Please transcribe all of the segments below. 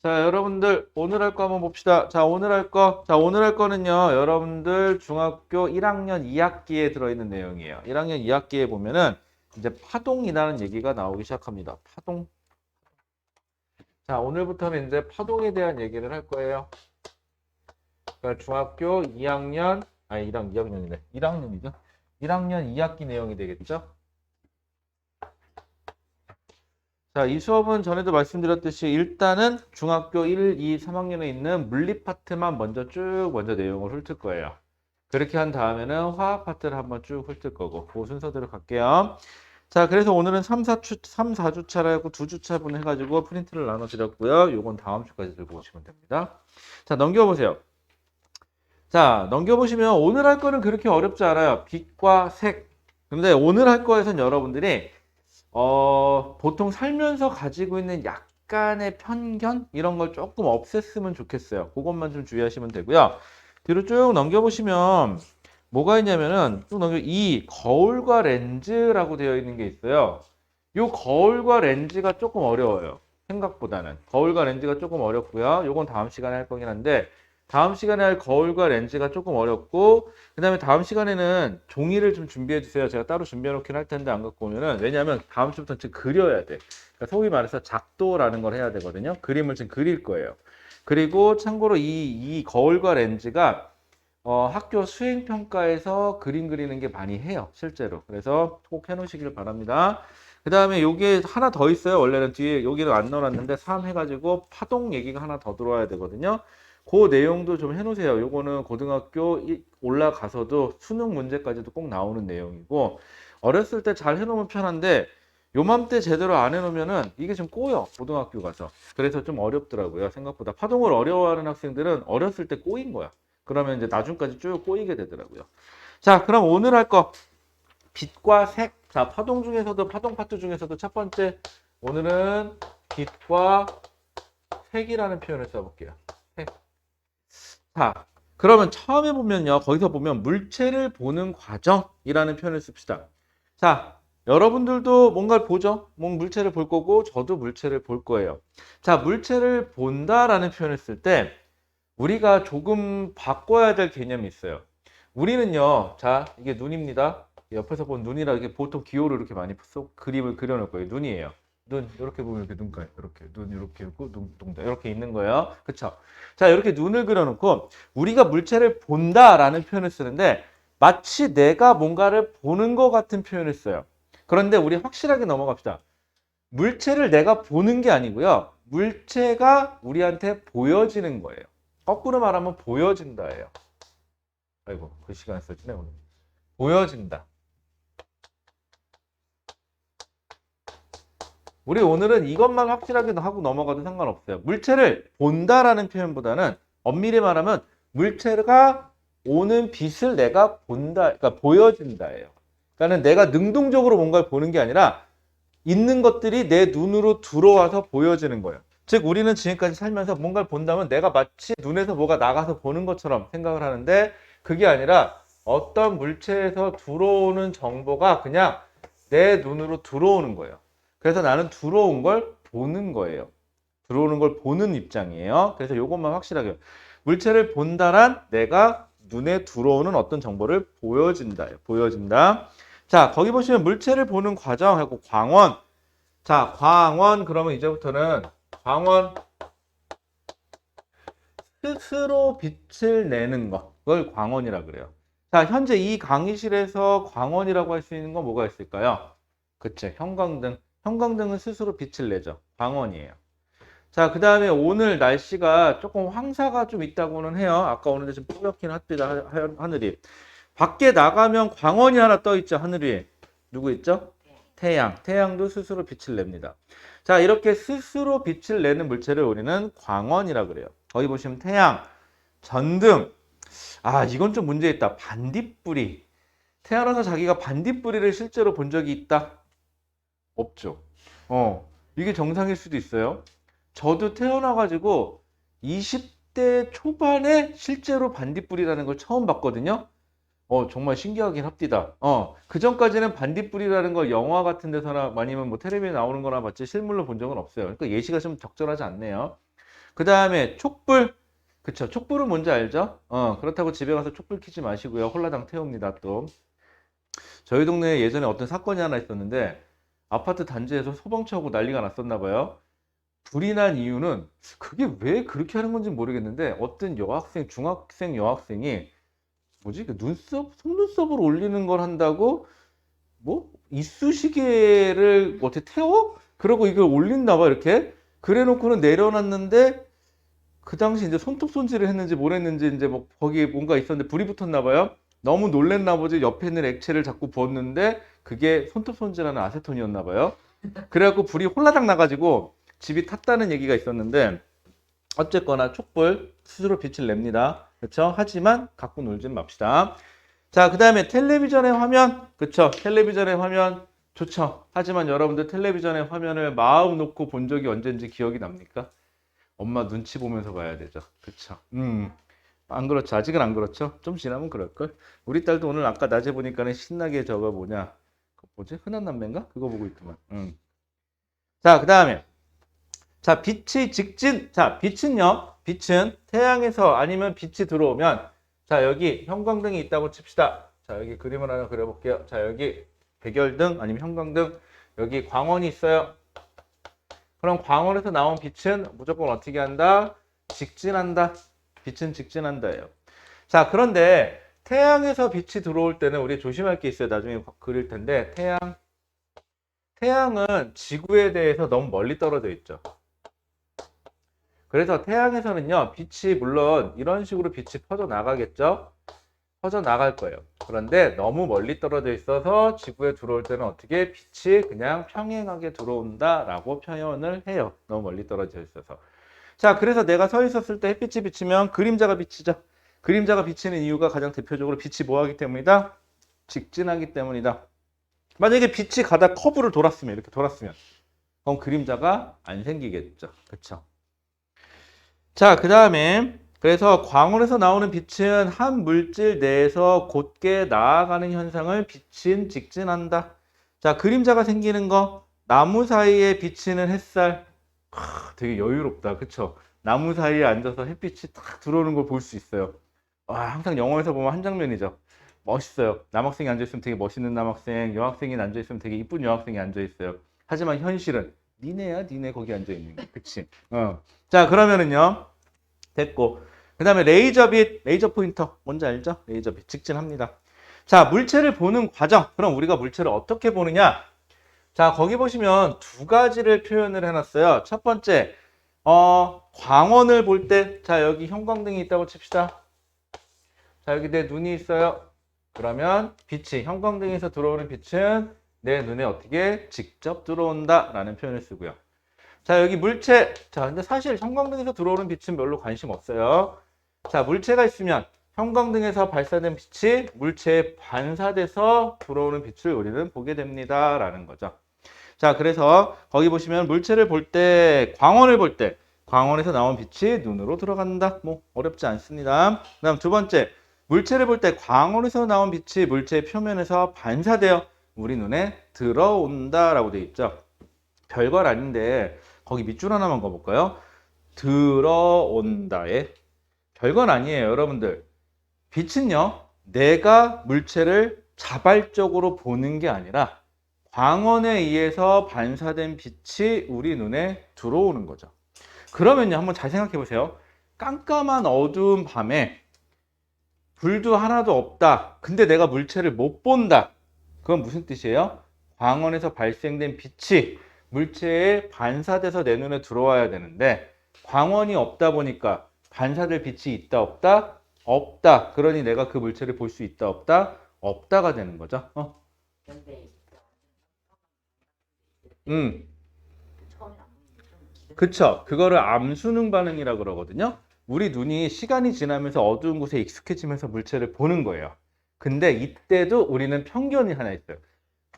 자, 여러분들 오늘 할 거 한번 봅시다. 자, 오늘 할 거는요. 여러분들 중학교 1학년 2학기에 들어있는 내용이에요. 1학년 2학기에 보면은 이제 파동이라는 얘기가 나오기 시작합니다. 파동. 자, 오늘부터는 이제 파동에 대한 얘기를 할 거예요. 그러니까 중학교 2학년, 아니 2학년이네. 1학년이죠. 1학년 2학기 내용이 되겠죠. 자, 이 수업은 전에도 말씀드렸듯이 일단은 중학교 1, 2, 3학년에 있는 물리 파트만 먼저 내용을 훑을 거예요. 그렇게 한 다음에는 화학 파트를 한번 쭉 훑을 거고 그 순서대로 갈게요. 자, 그래서 오늘은 3, 4주차라고 2주차분 해가지고 프린트를 나눠드렸고요. 요건 다음 주까지 들고 오시면 됩니다. 자, 넘겨보세요. 자, 넘겨보시면 오늘 할 거는 그렇게 어렵지 않아요. 빛과 색. 근데 오늘 할 거에선 여러분들이 보통 살면서 가지고 있는 약간의 편견 이런 걸 조금 없앴으면 좋겠어요. 그것만 좀 주의하시면 되고요. 뒤로 쭉 넘겨보시면 뭐가 있냐면은 이 거울과 렌즈라고 되어 있는 게 있어요. 이 거울과 렌즈가 조금 어려워요. 생각보다는. 거울과 렌즈가 조금 어렵고요. 요건 다음 시간에 할 거긴 한데 다음 시간에 할 거울과 렌즈가 조금 어렵고 그 다음에 다음 시간에는 종이를 좀 준비해 주세요. 제가 따로 준비해 놓긴 할 텐데 안 갖고 오면은 왜냐하면 다음 주부터는 지금 그려야 돼. 그러니까 소위 말해서 작도라는 걸 해야 되거든요. 그림을 지금 그릴 거예요. 그리고 참고로 이 거울과 렌즈가 학교 수행평가에서 그림 그리는 게 많이 해요. 실제로. 그래서 꼭 해놓으시길 바랍니다. 그 다음에 요게 하나 더 있어요. 원래는 뒤에 여기는 안 넣어놨는데 3 해가지고 파동 얘기가 하나 더 들어와야 되거든요. 그 내용도 좀 해놓으세요. 요거는 고등학교 올라가서도 수능 문제까지도 꼭 나오는 내용이고 어렸을 때 잘 해놓으면 편한데 요맘때 제대로 안 해놓으면은 이게 좀 꼬여. 고등학교 가서. 그래서 좀 어렵더라고요. 생각보다. 파동을 어려워하는 학생들은 어렸을 때 꼬인 거야. 그러면 이제 나중까지 쭉 꼬이게 되더라고요. 자, 그럼 오늘 할 거 빛과 색. 자, 파동 중에서도 파동 파트 중에서도 첫 번째 오늘은 빛과 색이라는 표현을 써볼게요. 색. 자, 그러면 처음에 보면요. 거기서 보면 물체를 보는 과정이라는 표현을 씁시다. 자, 여러분들도 뭔가를 보죠? 물체를 볼 거고 저도 물체를 볼 거예요. 자, 물체를 본다라는 표현을 쓸 때 우리가 조금 바꿔야 될 개념이 있어요. 우리는요, 자, 이게 눈입니다. 옆에서 본 눈이라 이게 보통 기호로 이렇게 많이 그림을 그려놓을 거예요. 눈이에요. 눈, 이렇게 보면 이렇게 눈가요. 이렇게, 눈 이렇게 있고, 눈동자 이렇게 있는 거예요. 그쵸? 자, 이렇게 눈을 그려놓고 우리가 물체를 본다라는 표현을 쓰는데 마치 내가 뭔가를 보는 것 같은 표현을 써요. 그런데 우리 확실하게 넘어갑시다. 물체를 내가 보는 게 아니고요. 물체가 우리한테 보여지는 거예요. 거꾸로 말하면 보여진다예요. 아이고, 그 시간 써지네, 오늘. 보여진다. 우리 오늘은 이것만 확실하게 하고 넘어가도 상관없어요. 물체를 본다라는 표현보다는 엄밀히 말하면 물체가 오는 빛을 내가 본다, 그러니까 보여진다예요. 그러니까 내가 능동적으로 뭔가를 보는 게 아니라 있는 것들이 내 눈으로 들어와서 보여지는 거예요. 즉 우리는 지금까지 살면서 뭔가를 본다면 내가 마치 눈에서 뭐가 나가서 보는 것처럼 생각을 하는데 그게 아니라 어떤 물체에서 들어오는 정보가 그냥 내 눈으로 들어오는 거예요. 그래서 나는 들어온 걸 보는 거예요. 들어오는 걸 보는 입장이에요. 그래서 이것만 확실하게 물체를 본다란 내가 눈에 들어오는 어떤 정보를 보여진다. 보여진다. 자, 거기 보시면 물체를 보는 과정하고 광원. 자, 광원 그러면 이제부터는 광원 스스로 빛을 내는 것. 그걸 광원이라 그래요. 자, 현재 이 강의실에서 광원이라고 할 수 있는 건 뭐가 있을까요? 그쵸, 형광등. 형광등은 스스로 빛을 내죠. 광원이에요. 자, 그 다음에 오늘 날씨가 조금 황사가 좀 있다고는 해요. 아까 오는데 좀 뿌옇긴 합니다. 하늘이. 밖에 나가면 광원이 하나 떠 있죠. 하늘 위에. 누구 있죠? 태양. 태양도 스스로 빛을 냅니다. 자, 이렇게 스스로 빛을 내는 물체를 우리는 광원이라고 그래요. 거기 보시면 태양, 전등. 아, 이건 좀 문제 있다. 반딧불이. 태어나서 자기가 반딧불이를 실제로 본 적이 있다? 없죠. 이게 정상일 수도 있어요. 저도 태어나가지고 20대 초반에 실제로 반딧불이라는 걸 처음 봤거든요. 정말 신기하긴 합디다. 그 전까지는 반딧불이라는 걸 영화 같은 데서나 아니면 뭐 텔레비에 나오는 거나 봤지 실물로 본 적은 없어요. 그러니까 예시가 좀 적절하지 않네요. 그 다음에 촉불. 그쵸. 촉불은 뭔지 알죠? 그렇다고 집에 가서 촉불 켜지 마시고요. 홀라당 태웁니다, 또. 저희 동네에 예전에 어떤 사건이 하나 있었는데, 아파트 단지에서 소방차고 난리가 났었나 봐요. 불이 난 이유는 그게 왜 그렇게 하는 건지 모르겠는데, 어떤 여학생, 중학생 여학생이 뭐지? 그 눈썹, 속눈썹을 올리는 걸 한다고 뭐 이쑤시개를 어떻게 태워? 그러고 이걸 올린나 봐, 이렇게. 그래 놓고는 내려놨는데 그 당시 이제 손톱 손질을 했는지 뭘 했는지 이제 뭐 거기에 뭔가 있었는데 불이 붙었나 봐요. 너무 놀랬나 보지. 옆에 있는 액체를 자꾸 부었는데 그게 손톱 손질하는 아세톤이었나 봐요. 그래갖고 불이 홀라당 나가지고 집이 탔다는 얘기가 있었는데, 어쨌거나 촉불 스스로 빛을 냅니다. 그렇죠? 하지만 갖고 놀진 맙시다. 자, 그 다음에 텔레비전의 화면. 그쵸? 텔레비전의 화면 좋죠. 하지만 여러분들 텔레비전의 화면을 마음 놓고 본 적이 언젠지 기억이 납니까? 엄마 눈치 보면서 봐야 되죠. 그쵸? 안 그렇죠. 아직은 안 그렇죠. 좀 지나면 그럴걸. 우리 딸도 오늘 아까 낮에 보니까는 신나게 저거 뭐냐, 그 뭐지? 흔한 남매인가? 그거 보고 있구만. 자, 그 다음에 자, 빛이 직진. 자, 빛은요. 빛은 태양에서 아니면 빛이 들어오면, 자, 여기 형광등이 있다고 칩시다. 자, 여기 그림을 하나 그려볼게요. 자, 여기 백열등 아니면 형광등, 여기 광원이 있어요. 그럼 광원에서 나온 빛은 무조건 어떻게 한다? 직진한다. 빛은 직진한다예요. 자, 그런데 태양에서 빛이 들어올 때는 우리 조심할 게 있어요. 나중에 그릴 텐데, 태양은 지구에 대해서 너무 멀리 떨어져 있죠. 그래서 태양에서는요, 빛이 물론 이런 식으로 빛이 퍼져 나가겠죠? 퍼져 나갈 거예요. 그런데 너무 멀리 떨어져 있어서 지구에 들어올 때는 어떻게 빛이 그냥 평행하게 들어온다라고 표현을 해요. 너무 멀리 떨어져 있어서. 자, 그래서 내가 서 있었을 때 햇빛이 비치면 그림자가 비치죠. 그림자가 비치는 이유가 가장 대표적으로 빛이 뭐 하기 때문이다? 직진하기 때문이다. 만약에 빛이 가다 커브를 돌았으면, 이렇게 돌았으면, 그럼 그림자가 안 생기겠죠. 그쵸? 자, 그 다음에 그래서 광원에서 나오는 빛은 한 물질 내에서 곧게 나아가는 현상을 빛은 직진한다. 자, 그림자가 생기는 거, 나무 사이에 비치는 햇살. 되게 여유롭다. 그쵸? 나무 사이에 앉아서 햇빛이 탁 들어오는 걸 볼 수 있어요. 항상 영화에서 보면 한 장면이죠. 멋있어요. 남학생이 앉아있으면 되게 멋있는 남학생, 여학생이 앉아있으면 되게 이쁜 여학생이 앉아있어요. 하지만 현실은 니네야, 니네 거기 앉아있는 거. 그치? 자, 그러면은요. 됐고. 그 다음에 레이저빛, 레이저 포인터. 뭔지 알죠? 레이저빛. 직진합니다. 자, 물체를 보는 과정. 그럼 우리가 물체를 어떻게 보느냐? 자, 거기 보시면 두 가지를 표현을 해놨어요. 첫 번째, 광원을 볼 때, 자, 여기 형광등이 있다고 칩시다. 자, 여기 내 눈이 있어요. 그러면 빛이, 형광등에서 들어오는 빛은 내 눈에 어떻게 직접 들어온다라는 표현을 쓰고요. 자, 여기 물체. 자, 근데 사실 형광등에서 들어오는 빛은 별로 관심 없어요. 자, 물체가 있으면 형광등에서 발사된 빛이 물체에 반사돼서 들어오는 빛을 우리는 보게 됩니다. 라는 거죠. 자, 그래서 거기 보시면 물체를 볼 때, 광원을 볼 때, 광원에서 나온 빛이 눈으로 들어간다. 뭐, 어렵지 않습니다. 그 다음 두 번째, 물체를 볼 때 광원에서 나온 빛이 물체의 표면에서 반사되어 우리 눈에 들어온다. 라고 되어 있죠. 별걸 아닌데, 거기 밑줄 하나만 그어볼까요? 들어온다에 별건 아니에요, 여러분들. 빛은요, 내가 물체를 자발적으로 보는 게 아니라 광원에 의해서 반사된 빛이 우리 눈에 들어오는 거죠. 그러면요, 한번 잘 생각해 보세요. 깜깜한 어두운 밤에 불도 하나도 없다. 근데 내가 물체를 못 본다. 그건 무슨 뜻이에요? 광원에서 발생된 빛이 물체에 반사돼서 내 눈에 들어와야 되는데 광원이 없다 보니까 반사될 빛이 있다 없다? 없다. 그러니 내가 그 물체를 볼 수 있다 없다? 없다가 되는 거죠. 그쵸. 그거를 암수능 반응이라고 그러거든요. 우리 눈이 시간이 지나면서 어두운 곳에 익숙해지면서 물체를 보는 거예요. 근데 이때도 우리는 편견이 하나 있어요.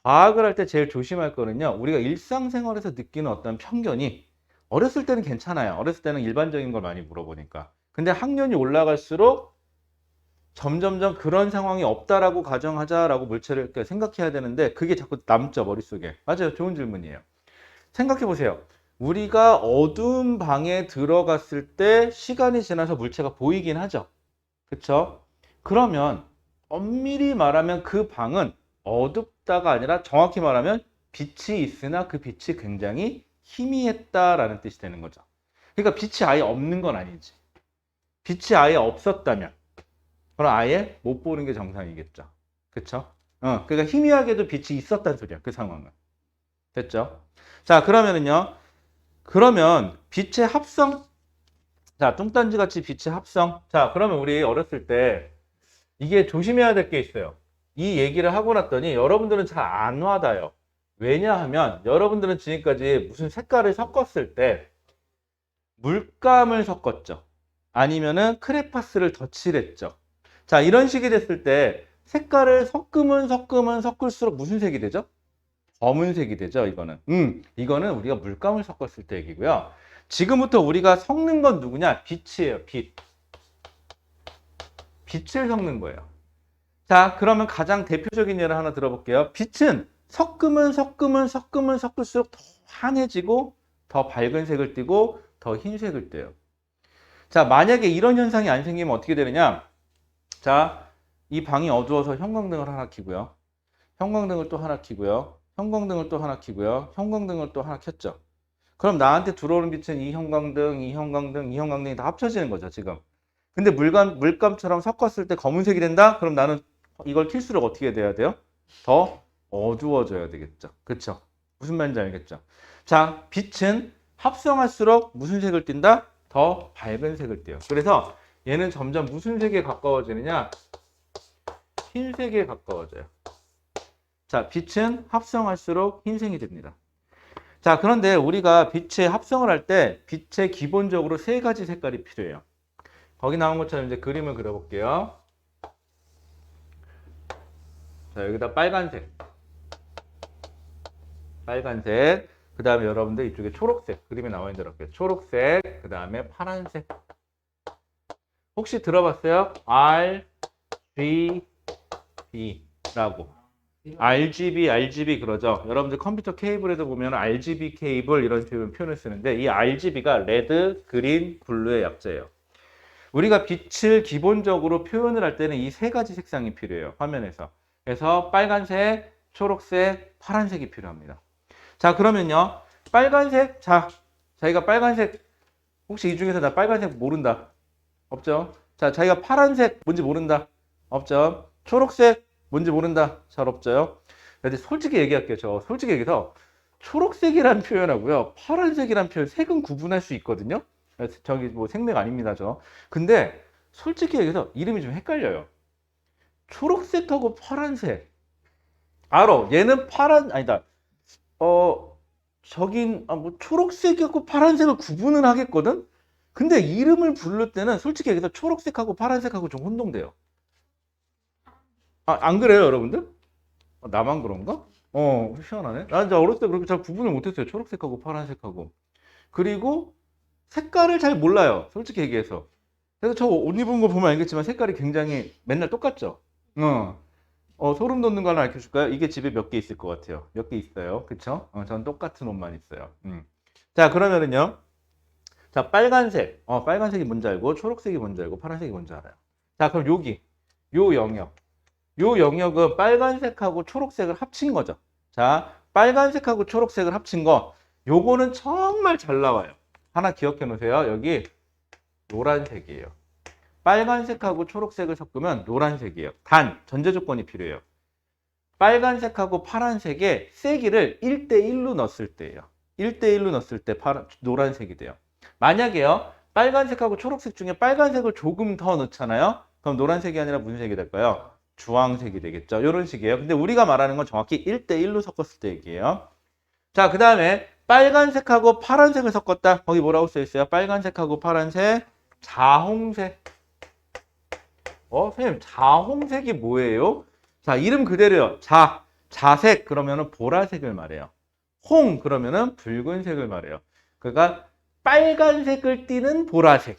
과학을 할 때 제일 조심할 거는요, 우리가 일상생활에서 느끼는 어떤 편견이 어렸을 때는 괜찮아요. 어렸을 때는 일반적인 걸 많이 물어보니까. 근데 학년이 올라갈수록 점점점 그런 상황이 없다라고 가정하자라고 물체를 생각해야 되는데 그게 자꾸 남죠, 머릿속에. 맞아요. 좋은 질문이에요. 생각해 보세요. 우리가 어두운 방에 들어갔을 때 시간이 지나서 물체가 보이긴 하죠. 그쵸? 그러면 엄밀히 말하면 그 방은 어둡다가 아니라 정확히 말하면 빛이 있으나 그 빛이 굉장히 희미했다라는 뜻이 되는 거죠. 그러니까 빛이 아예 없는 건 아니지. 빛이 아예 없었다면 그럼 아예 못 보는 게 정상이겠죠. 그쵸? 그러니까 희미하게도 빛이 있었다는 소리야. 그 상황은. 됐죠? 자, 그러면은요. 그러면 빛의 합성. 자, 뚱딴지 같이 빛의 합성. 자, 그러면 우리 어렸을 때 이게 조심해야 될 게 있어요. 이 얘기를 하고 났더니 여러분들은 잘 안 와닿아요. 왜냐하면 여러분들은 지금까지 무슨 색깔을 섞었을 때 물감을 섞었죠. 아니면은 크레파스를 덧칠했죠. 자, 이런 식이 됐을 때 색깔을 섞을수록 무슨 색이 되죠? 검은색이 되죠, 이거는. 이거는 우리가 물감을 섞었을 때 얘기고요. 지금부터 우리가 섞는 건 누구냐? 빛이에요, 빛. 빛을 섞는 거예요. 자, 그러면 가장 대표적인 예를 하나 들어볼게요. 빛은 섞을수록 더 환해지고 더 밝은 색을 띠고 더 흰색을 띠요. 자, 만약에 이런 현상이 안 생기면 어떻게 되느냐? 자, 이 방이 어두워서 형광등을 하나 켜고요. 형광등을 또 하나 켜고요. 형광등을 또 하나 켜고요. 형광등을 또 하나 켰죠. 그럼 나한테 들어오는 빛은 이 형광등, 이 형광등, 이 형광등이 다 합쳐지는 거죠, 지금. 근데 물감처럼 섞었을 때 검은색이 된다? 그럼 나는 이걸 킬수록 어떻게 돼야 돼요? 더 어두워져야 되겠죠. 그쵸? 무슨 말인지 알겠죠? 자, 빛은 합성할수록 무슨 색을 띈다? 더 밝은 색을 띄요. 그래서 얘는 점점 무슨 색에 가까워지느냐? 흰색에 가까워져요. 자, 빛은 합성할수록 흰색이 됩니다. 자, 그런데 우리가 빛의 합성을 할 때 빛에 기본적으로 세 가지 색깔이 필요해요. 거기 나온 것처럼 이제 그림을 그려볼게요. 자, 여기다 빨간색. 빨간색. 그 다음에 여러분들 이쪽에 초록색. 그림에 나와 있는 대로 할게요. 초록색. 그 다음에 파란색. 혹시 들어봤어요? RGB라고. RGB 그러죠. 여러분들 컴퓨터 케이블에도 보면 RGB 케이블 이런 표현을 쓰는데 이 RGB가 레드, 그린, 블루의 약자예요. 우리가 빛을 기본적으로 표현을 할 때는 이 세 가지 색상이 필요해요. 화면에서. 그래서 빨간색, 초록색, 파란색이 필요합니다. 자, 그러면요. 빨간색. 자, 자기가 빨간색 혹시 이 중에서 나 빨간색 모른다. 없죠? 자, 자기가 파란색 뭔지 모른다. 없죠? 초록색 뭔지 모른다. 잘 없죠? 근데 솔직히 얘기할게요. 저 솔직히 얘기해서 초록색이란 표현하고요. 파란색이란 표현 색은 구분할 수 있거든요. 저기 뭐 생맥 아닙니다, 저. 근데 솔직히 얘기해서 이름이 좀 헷갈려요. 초록색하고 파란색. 알어. 얘는 아니다. 저긴 뭐 초록색하고 파란색을 구분을 하겠거든. 근데 이름을 부를 때는 솔직히 얘기해서 초록색하고 파란색하고 좀 혼동돼요. 안 그래요, 여러분들? 나만 그런가? 희한하네. 난 진짜 어렸을 때 그렇게 잘 구분을 못했어요. 초록색하고 파란색하고. 그리고 색깔을 잘 몰라요. 솔직히 얘기해서. 그래서 저 옷 입은 거 보면 알겠지만 색깔이 굉장히 맨날 똑같죠? 소름 돋는 거 하나 알려줄까요? 이게 집에 몇 개 있을 것 같아요. 몇 개 있어요. 그쵸? 전 똑같은 옷만 있어요. 자, 그러면은요. 자, 빨간색. 빨간색이 뭔지 알고, 초록색이 뭔지 알고, 파란색이 뭔지 알아요. 자, 그럼 요 영역. 요 영역은 빨간색하고 초록색을 합친 거죠. 자, 빨간색하고 초록색을 합친 거. 요거는 정말 잘 나와요. 하나 기억해 놓으세요. 여기 노란색이에요. 빨간색하고 초록색을 섞으면 노란색이에요. 단, 전제 조건이 필요해요. 빨간색하고 파란색의 세기를 1대1로 넣었을 때예요. 1대1로 넣었을 때 노란색이 돼요. 만약에요, 빨간색하고 초록색 중에 빨간색을 조금 더 넣잖아요. 그럼 노란색이 아니라 무슨 색이 될까요? 주황색이 되겠죠. 이런 식이에요. 근데 우리가 말하는 건 정확히 1대1로 섞었을 때 얘기예요. 자, 그 다음에 빨간색하고 파란색을 섞었다. 거기 뭐라고 써 있어요? 빨간색하고 파란색, 자홍색. 선생님, 자홍색이 뭐예요? 자, 이름 그대로요. 자색 그러면은 보라색을 말해요. 홍 그러면은 붉은색을 말해요. 그러니까 빨간색을 띠는 보라색.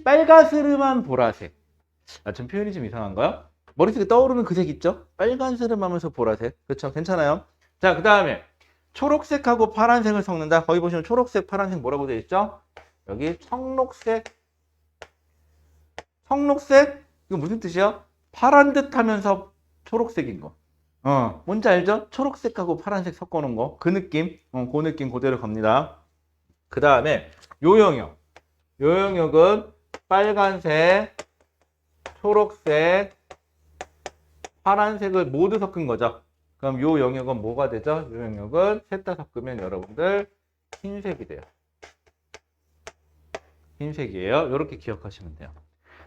빨가스름한 보라색. 좀 표현이 좀 이상한가요? 머릿속에 떠오르는 그 색 있죠? 빨간스름하면서 보라색. 그렇죠? 괜찮아요? 자, 그 다음에 초록색하고 파란색을 섞는다. 거기 보시면 초록색, 파란색 뭐라고 되어 있죠? 여기 청록색. 청록색? 이거 무슨 뜻이야? 파란 듯 하면서 초록색인 거. 뭔지 알죠? 초록색하고 파란색 섞어놓은 거. 그 느낌. 그 느낌 그대로 갑니다. 그 다음에 요 영역. 요 영역은 빨간색, 초록색, 파란색을 모두 섞은 거죠. 그럼 요 영역은 뭐가 되죠? 요 영역은 셋 다 섞으면 여러분들 흰색이 돼요. 흰색이에요. 이렇게 기억하시면 돼요.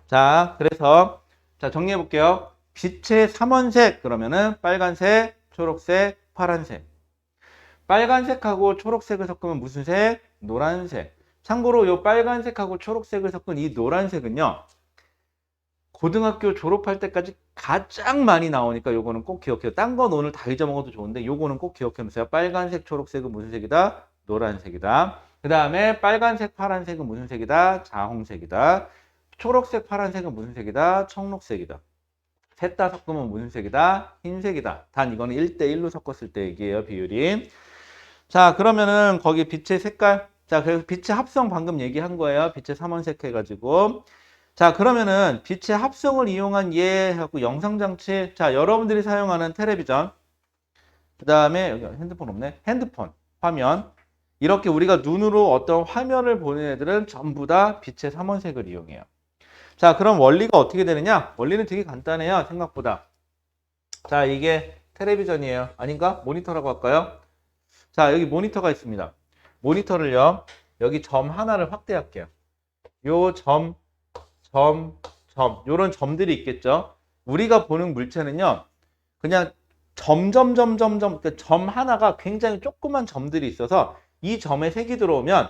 자, 그래서 자 정리해 볼게요. 빛의 삼원색 그러면은 빨간색, 초록색, 파란색. 빨간색하고 초록색을 섞으면 무슨 색? 노란색. 참고로 요 빨간색하고 초록색을 섞은 이 노란색은요. 고등학교 졸업할 때까지 가장 많이 나오니까 요거는 꼭 기억해요. 딴 건 오늘 다 잊어먹어도 좋은데 요거는 꼭 기억해 놓으세요. 빨간색, 초록색은 무슨 색이다? 노란색이다. 그 다음에 빨간색, 파란색은 무슨 색이다? 자홍색이다. 초록색, 파란색은 무슨 색이다? 청록색이다. 셋 다 섞으면 무슨 색이다? 흰색이다. 단 이거는 1대1로 섞었을 때 얘기예요. 비율이. 자, 그러면은 거기 빛의 색깔. 자, 그래서 빛의 합성 방금 얘기한 거예요. 빛의 삼원색 해가지고. 자, 그러면은 빛의 합성을 이용한 하고 영상장치. 자, 여러분들이 사용하는 텔레비전. 그 다음에 여기 핸드폰 없네. 핸드폰, 화면. 이렇게 우리가 눈으로 어떤 화면을 보는 애들은 전부 다 빛의 삼원색을 이용해요. 자, 그럼 원리가 어떻게 되느냐? 원리는 되게 간단해요. 생각보다. 자, 이게 텔레비전이에요. 아닌가? 모니터라고 할까요? 자, 여기 모니터가 있습니다. 모니터를요. 여기 점 하나를 확대할게요. 요 점, 요런 점들이 있겠죠. 우리가 보는 물체는요. 그냥 점점점점점 점 하나가 굉장히 조그만 점들이 있어서 이 점에 색이 들어오면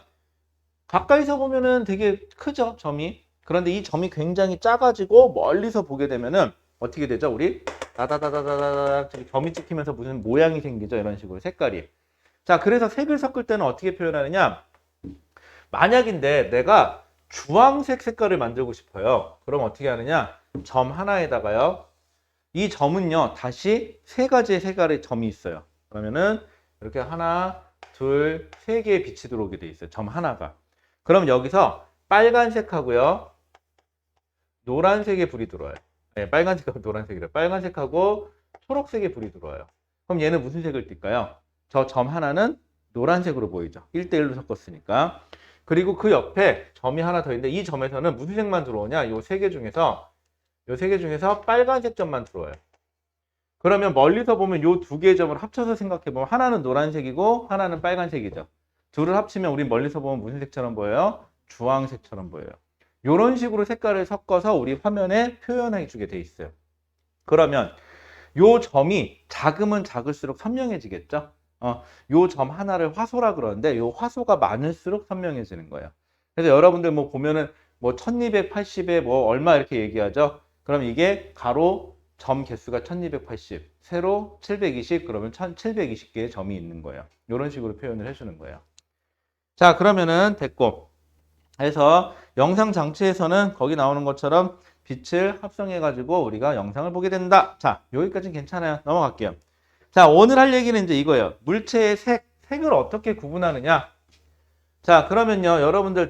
가까이서 보면은 되게 크죠, 점이. 그런데 이 점이 굉장히 작아지고 멀리서 보게 되면은 어떻게 되죠? 우리 다다다다다다다 점이 찍히면서 무슨 모양이 생기죠, 이런 식으로 색깔이. 자, 그래서 색을 섞을 때는 어떻게 표현하느냐? 만약인데 내가 주황색 색깔을 만들고 싶어요. 그럼 어떻게 하느냐? 점 하나에다가요. 이 점은요, 다시 세 가지의 색깔의 점이 있어요. 그러면은 이렇게 하나, 둘, 세 개의 빛이 들어오게 돼 있어요. 점 하나가. 그럼 여기서 빨간색하고요, 노란색의 불이 들어와요. 네, 빨간색하고 노란색이래. 빨간색하고 초록색의 불이 들어와요. 그럼 얘는 무슨 색을 띌까요? 저 점 하나는 노란색으로 보이죠. 1대1로 섞었으니까. 그리고 그 옆에 점이 하나 더 있는데 이 점에서는 무슨 색만 들어오냐? 요 세 개 중에서 빨간색 점만 들어와요. 그러면 멀리서 보면 요 두 개의 점을 합쳐서 생각해 보면 하나는 노란색이고 하나는 빨간색이죠. 둘을 합치면 우리 멀리서 보면 무슨 색처럼 보여요? 주황색처럼 보여요. 이런 식으로 색깔을 섞어서 우리 화면에 표현해 주게 돼 있어요. 그러면 요 점이 작으면 작을수록 선명해지겠죠? 요 점 하나를 화소라 그러는데 요 화소가 많을수록 선명해지는 거예요. 그래서 여러분들 뭐 보면은 뭐 1280에 뭐 얼마 이렇게 얘기하죠? 그럼 이게 가로 점 개수가 1280, 세로 720, 그러면 1720개의 점이 있는 거예요. 이런 식으로 표현을 해주는 거예요. 자, 그러면은 됐고. 해서 영상 장치에서는 거기 나오는 것처럼 빛을 합성해가지고 우리가 영상을 보게 된다. 자, 여기까지는 괜찮아요. 넘어갈게요. 자, 오늘 할 얘기는 이제 이거예요. 물체의 색을 어떻게 구분하느냐. 자, 그러면요, 여러분들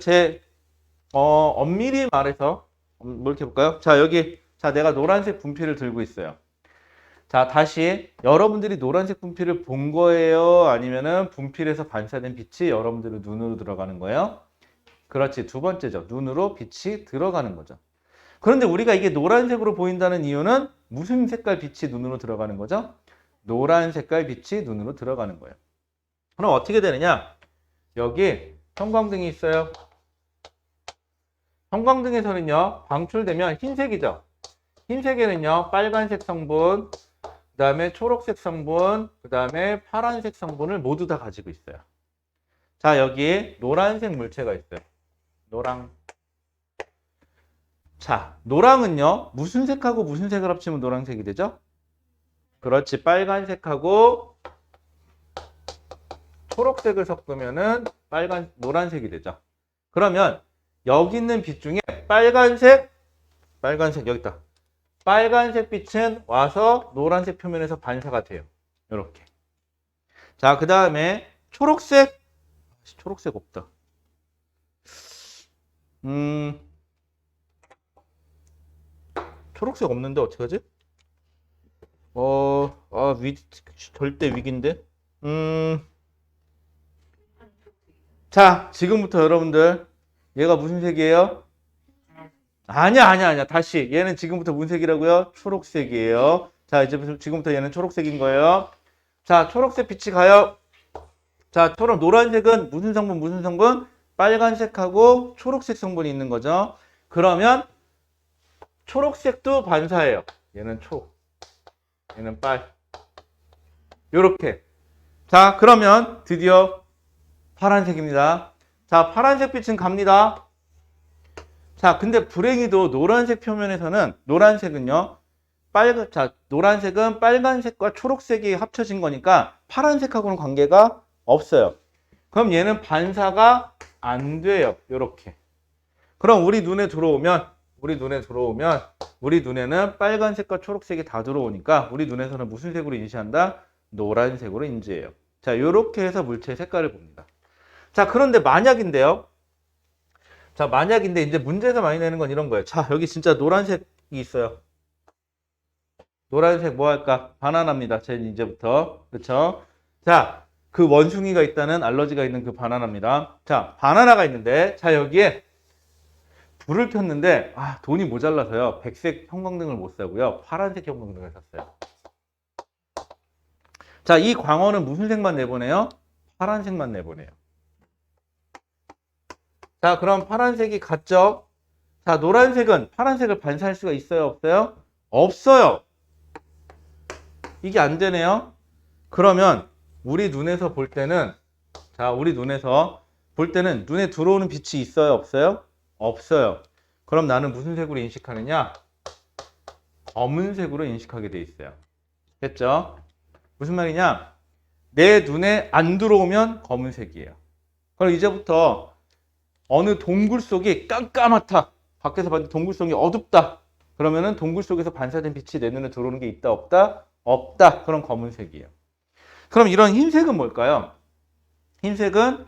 엄밀히 말해서, 뭐 이렇게 볼까요? 자, 여기, 자, 내가 노란색 분필을 들고 있어요. 자, 다시, 여러분들이 노란색 분필을 본 거예요? 아니면은 분필에서 반사된 빛이 여러분들의 눈으로 들어가는 거예요? 그렇지, 두 번째죠. 눈으로 빛이 들어가는 거죠. 그런데 우리가 이게 노란색으로 보인다는 이유는 무슨 색깔 빛이 눈으로 들어가는 거죠? 노란 색깔 빛이 눈으로 들어가는 거예요. 그럼 어떻게 되느냐? 여기 형광등이 있어요. 형광등에서는요, 방출되면 흰색이죠. 흰색에는요, 빨간색 성분, 그 다음에 초록색 성분, 그 다음에 파란색 성분을 모두 다 가지고 있어요. 자, 여기 노란색 물체가 있어요. 노랑. 자, 노랑은요, 무슨 색하고 무슨 색을 합치면 노란색이 되죠? 그렇지, 빨간색하고 초록색을 섞으면은 노란색이 되죠. 그러면 여기 있는 빛 중에 빨간색, 여기 있다. 빨간색 빛은 와서 노란색 표면에서 반사가 돼요. 이렇게. 자, 그 다음에 초록색. 초록색 없다. 초록색 없는데 어떡하지? 절대 위기인데. 자, 지금부터 여러분들 얘가 무슨 색이에요? 아니야. 다시 얘는 지금부터 무슨 색이라고요? 초록색이에요. 자, 이제 지금부터 얘는 초록색인 거예요. 자, 초록색 빛이 가요. 자, 노란색은 무슨 성분? 빨간색하고 초록색 성분이 있는 거죠. 그러면 초록색도 반사예요. 얘는 초, 얘는 빨. 요렇게. 자, 그러면 드디어 파란색입니다. 자, 파란색 빛은 갑니다. 자, 근데 불행히도 노란색 표면에서는 노란색은요. 노란색은 빨간색과 초록색이 합쳐진 거니까 파란색하고는 관계가 없어요. 그럼 얘는 반사가 안 돼요. 요렇게. 그럼 우리 눈에는 빨간색과 초록색이 다 들어오니까 우리 눈에서는 무슨 색으로 인지한다? 노란색으로 인지해요. 자, 요렇게 해서 물체의 색깔을 봅니다. 자, 그런데 만약인데요. 자, 만약인데 이제 문제에서 많이 내는 건 이런 거예요. 자, 여기 진짜 노란색이 있어요. 노란색 뭐 할까? 바나나입니다. 이제부터. 그렇죠? 자, 그 원숭이가 있다는 알러지가 있는 그 바나나입니다. 자, 바나나가 있는데 자, 여기에 불을 켰는데 돈이 모자라서요. 백색 형광등을 못 사고요. 파란색 형광등을 샀어요. 자, 이 광원은 무슨 색만 내보내요? 파란색만 내보내요. 자, 그럼 파란색이 같죠? 자, 노란색은 파란색을 반사할 수가 있어요? 없어요? 없어요. 이게 안 되네요. 그러면 우리 눈에서 볼 때는 눈에 들어오는 빛이 있어요? 없어요? 없어요. 그럼 나는 무슨 색으로 인식하느냐? 검은색으로 인식하게 돼 있어요. 됐죠? 무슨 말이냐? 내 눈에 안 들어오면 검은색이에요. 그럼 이제부터 어느 동굴 속이 깜깜하다. 밖에서 봤는데 동굴 속이 어둡다. 그러면은 동굴 속에서 반사된 빛이 내 눈에 들어오는 게 있다, 없다? 없다. 그럼 검은색이에요. 그럼 이런 흰색은 뭘까요? 흰색은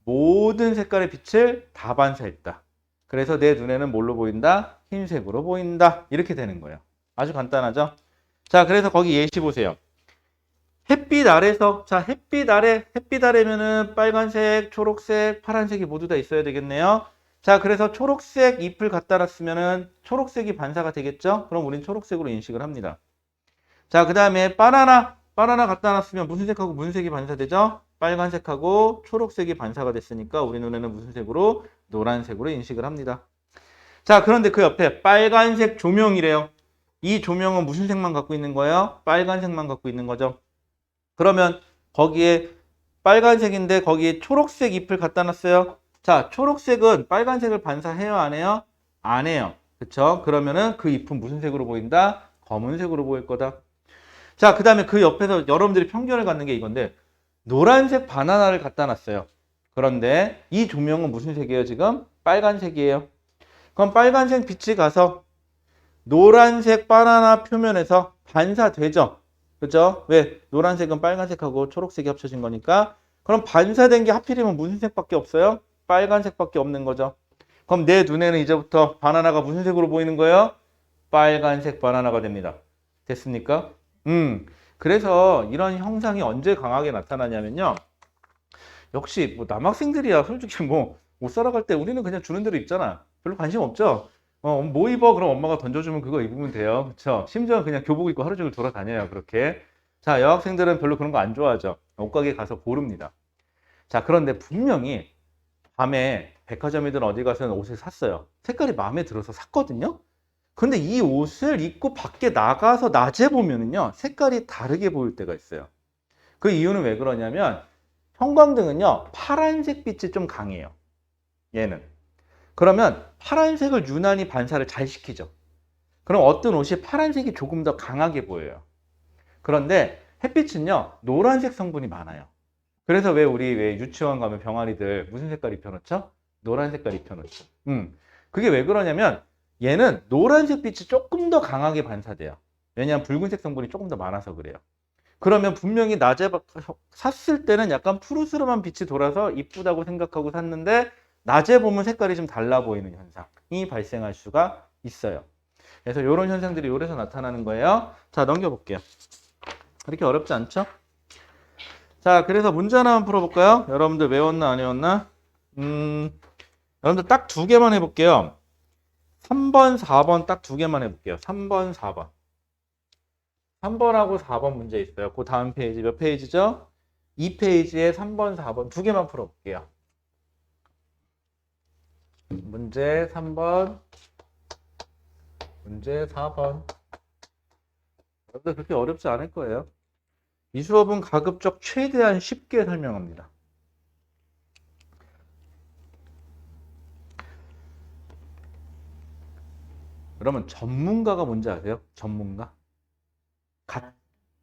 모든 색깔의 빛을 다 반사했다. 그래서 내 눈에는 뭘로 보인다? 흰색으로 보인다. 이렇게 되는 거예요. 아주 간단하죠? 자, 그래서 거기 예시 보세요. 햇빛 아래면은 빨간색, 초록색, 파란색이 모두 다 있어야 되겠네요. 자, 그래서 초록색 잎을 갖다 놨으면은 초록색이 반사가 되겠죠? 그럼 우린 초록색으로 인식을 합니다. 자, 그 다음에 바나나 갖다 놨으면 무슨 색하고 무슨 색이 반사되죠? 빨간색하고 초록색이 반사가 됐으니까 우리 눈에는 무슨 색으로? 노란색으로 인식을 합니다. 자, 그런데 그 옆에 빨간색 조명이래요. 이 조명은 무슨 색만 갖고 있는 거예요? 빨간색만 갖고 있는 거죠. 그러면 거기에 빨간색인데 거기에 초록색 잎을 갖다 놨어요. 자, 초록색은 빨간색을 반사해요? 안 해요? 안 해요. 그쵸? 그러면은 그 잎은 무슨 색으로 보인다? 검은색으로 보일 거다. 자, 그 다음에 그 옆에서 여러분들이 편견을 갖는 게 이건데 노란색 바나나를 갖다 놨어요. 그런데 이 조명은 무슨 색이에요? 지금 빨간색이에요. 그럼 빨간색 빛이 가서 노란색 바나나 표면에서 반사되죠. 그죠? 왜? 노란색은 빨간색하고 초록색이 합쳐진 거니까. 그럼 반사된 게 하필이면 무슨 색밖에 없어요? 빨간색밖에 없는 거죠. 그럼 내 눈에는 이제부터 바나나가 무슨 색으로 보이는 거예요? 빨간색 바나나가 됩니다. 됐습니까? 그래서 이런 형상이 언제 강하게 나타나냐면요. 역시 뭐 남학생들이야 솔직히 뭐 옷 사러 갈 때 우리는 그냥 주는 대로 입잖아. 별로 관심 없죠. 뭐 입어? 그럼 엄마가 던져주면 그거 입으면 돼요. 그쵸? 심지어 그냥 교복 입고 하루 종일 돌아다녀요. 그렇게. 자, 여학생들은 별로 그런 거 안 좋아하죠. 옷가게 가서 고릅니다. 자, 그런데 분명히 밤에 백화점이든 어디 가서는 옷을 샀어요. 색깔이 마음에 들어서 샀거든요. 근데 이 옷을 입고 밖에 나가서 낮에 보면은요, 색깔이 다르게 보일 때가 있어요. 그 이유는 왜 그러냐면, 형광등은요, 파란색 빛이 좀 강해요. 얘는. 그러면 파란색을 유난히 반사를 잘 시키죠. 그럼 어떤 옷이 파란색이 조금 더 강하게 보여요. 그런데 햇빛은요, 노란색 성분이 많아요. 그래서 왜 유치원 가면 병아리들 무슨 색깔 입혀놓죠? 노란 색깔 입혀놓죠. 그게 왜 그러냐면, 얘는 노란색 빛이 조금 더 강하게 반사돼요. 왜냐하면 붉은색 성분이 조금 더 많아서 그래요. 그러면 분명히 낮에 샀을 때는 약간 푸르스름한 빛이 돌아서 이쁘다고 생각하고 샀는데 낮에 보면 색깔이 좀 달라 보이는 현상이 발생할 수가 있어요. 그래서 이런 현상들이 요래서 나타나는 거예요. 자, 넘겨볼게요. 그렇게 어렵지 않죠? 자, 그래서 문제 하나만 풀어볼까요? 여러분들 외웠나 안 외웠나? 여러분들 딱 두 개만 해볼게요. 3번, 4번 딱 두 개만 해볼게요. 3번, 4번. 3번하고 4번 문제 있어요. 그 다음 페이지 몇 페이지죠? 2페이지에 3번, 4번 두 개만 풀어볼게요. 문제 3번, 문제 4번. 여러분들 그렇게 어렵지 않을 거예요. 이 수업은 가급적 최대한 쉽게 설명합니다. 그러면 전문가가 뭔지 아세요? 전문가?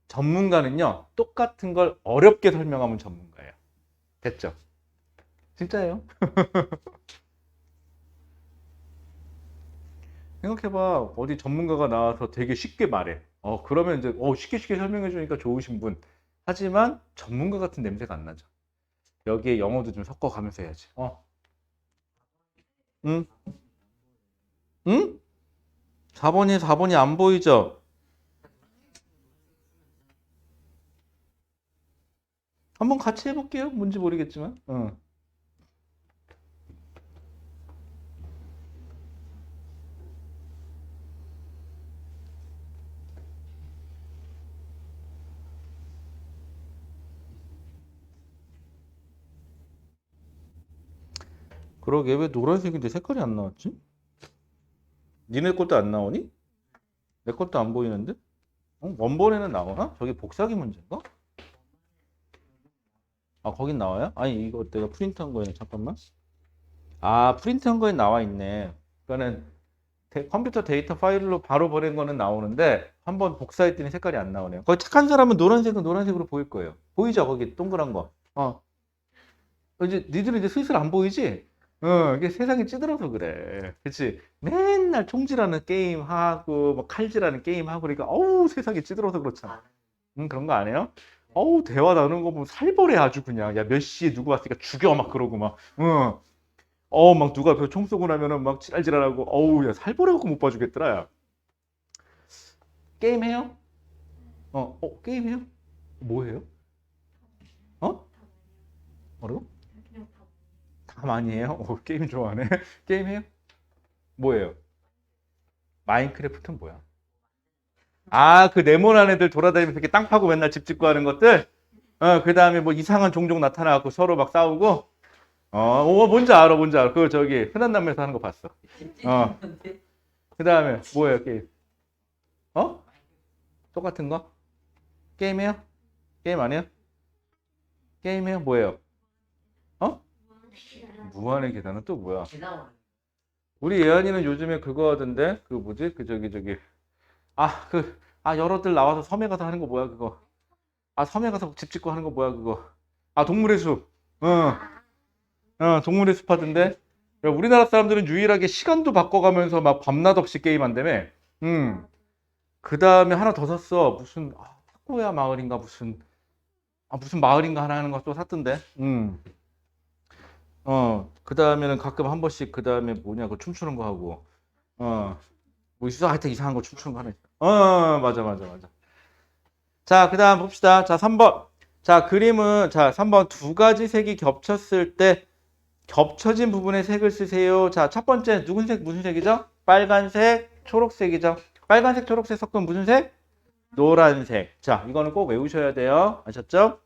전문가는요, 똑같은 걸 어렵게 설명하면 전문가예요. 됐죠? 진짜예요. 생각해봐. 어디 전문가가 나와서 되게 쉽게 말해. 그러면 이제, 쉽게 설명해 주니까 좋으신 분. 하지만 전문가 같은 냄새가 안 나죠. 여기에 영어도 좀 섞어가면서 해야지. 응? 응? 4번이 안 보이죠? 한번 같이 해볼게요. 뭔지 모르겠지만. 응. 그러게 왜 노란색인데 색깔이 안 나왔지? 니네 것도 안 나오니? 내 것도 안 보이는데? 원본에는 나오나? 저기 복사기 문제인가? 아, 거긴 나와요? 아니, 이거 내가 프린트한 거예요. 잠깐만. 아, 프린트한 거에 나와 있네. 그러니까는 컴퓨터 데이터 파일로 바로 보낸 거는 나오는데 한번 복사했더니 색깔이 안 나오네요. 거기 착한 사람은 노란색은 노란색으로 보일 거예요. 보이죠? 거기 동그란 거. 이제 니들은 이제 슬슬 안 보이지? 이게 세상이 찌들어서 그래. 그치? 맨날 총질하는 게임 하고, 뭐 칼질하는 게임 하고, 그러니까, 세상이 찌들어서 그렇잖아. 그런 거 안 해요? 대화 나누는 거 보면 살벌해 아주 그냥. 야, 몇 시에 누구 왔으니까 죽여, 막 그러고 막. 막 누가 앞에서 총 쏘고 나면은 막 지랄지랄하고, 야, 살벌해갖고 못 봐주겠더라, 야. 게임 해요? 게임 해요? 뭐 해요? 어? 뭐라고? 다 많이 해요? 게임 좋아하네. 게임 해요? 뭐예요? 마인크래프트는 뭐야? 아, 그 네모난 애들 돌아다니면서 이렇게 땅 파고 맨날 집 짓고 하는 것들? 그 다음에 뭐 이상한 종족 나타나갖고 서로 막 싸우고? 뭔지 알아, 뭔지 알아. 그거 저기 흔한 남매에서 하는 거 봤어. 어, 그 다음에 뭐예요, 게임? 어? 똑같은 거? 게임 해요? 게임 안 해요? 게임 해요? 뭐예요? 어? 무한의 계단은 또 뭐야? 우리 예안이는 요즘에 그거 하던데? 그 뭐지? 저기. 여럿들 나와서 섬에 가서 하는 거 뭐야, 그거? 섬에 가서 집 짓고 하는 거 뭐야, 그거? 동물의 숲. 동물의 숲 하던데? 야, 우리나라 사람들은 유일하게 시간도 바꿔가면서 막 밤낮 없이 게임한다며? 그 다음에 하나 더 샀어. 무슨, 타코야 마을인가, 무슨 마을인가 하나 하는 거 또 샀던데? 그 다음에는 가끔 한 번씩, 그 다음에 뭐냐, 그 춤추는 거 하고. 뭐 있어? 하여튼 이상한 거 춤추는 거 하나 있어. 맞아. 자, 그 다음 봅시다. 자, 3번. 자, 그림은, 자, 3번 두 가지 색이 겹쳤을 때 겹쳐진 부분에 색을 쓰세요. 자, 첫 번째, 누군 색, 무슨 색이죠? 빨간색, 초록색이죠. 빨간색, 초록색 섞은 무슨 색? 노란색. 자, 이거는 꼭 외우셔야 돼요. 아셨죠?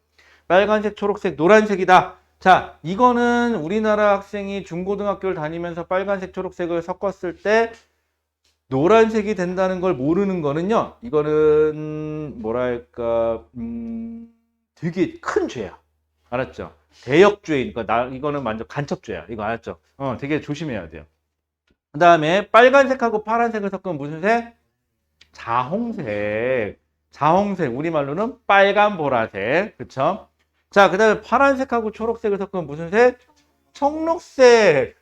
빨간색, 초록색, 노란색이다. 자, 이거는 우리나라 학생이 중고등학교를 다니면서 빨간색, 초록색을 섞었을 때 노란색이 된다는 걸 모르는 거는요. 이거는 뭐랄까 되게 큰 죄야. 알았죠? 대역죄니까 이거는 완전 간첩죄야. 이거 알았죠? 되게 조심해야 돼요. 그 다음에 빨간색하고 파란색을 섞으면 무슨 색? 자홍색. 자홍색. 우리말로는 빨간 보라색. 그쵸? 자, 그 다음에 파란색하고 초록색을 섞으면 무슨 색? 청록색.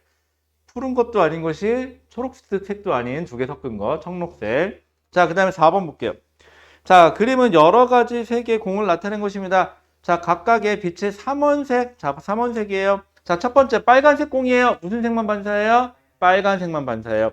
푸른 것도 아닌 것이 초록색도 아닌 두 개 섞은 거. 청록색. 자, 그 다음에 4번 볼게요. 자, 그림은 여러 가지 색의 공을 나타낸 것입니다. 자, 각각의 빛의 삼원색. 자, 삼원색이에요. 자, 첫 번째 빨간색 공이에요. 무슨 색만 반사해요? 빨간색만 반사해요.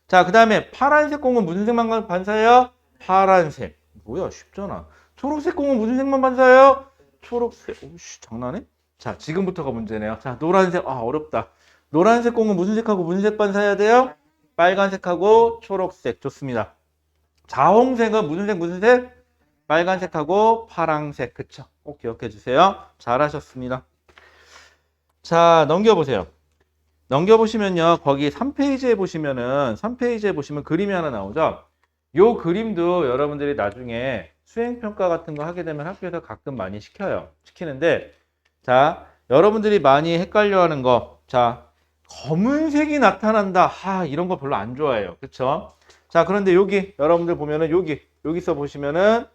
자, 그 다음에 파란색 공은 무슨 색만 반사해요? 파란색. 뭐야, 쉽잖아. 초록색 공은 무슨 색만 반사해요? 초록색. 오씨, 장난해? 자, 지금부터가 문제네요. 자, 노란색. 아, 어렵다. 노란색 공은 무슨 색하고 무슨 색 반사해야 돼요? 빨간색하고 초록색. 좋습니다. 자홍색은 무슨 색, 무슨 색? 빨간색하고 파란색. 그쵸? 꼭 기억해 주세요. 잘하셨습니다. 자, 넘겨보세요. 넘겨보시면요. 거기 3페이지에 보시면은, 3페이지에 보시면 그림이 하나 나오죠? 요 그림도 여러분들이 나중에 수행평가 같은 거 하게 되면 학교에서 가끔 많이 시키는데, 자, 여러분들이 많이 헷갈려 하는 거. 자, 검은색이 나타난다. 이런 거 별로 안 좋아해요. 그쵸? 자, 그런데 여기, 여러분들 보면은 여기서 보시면은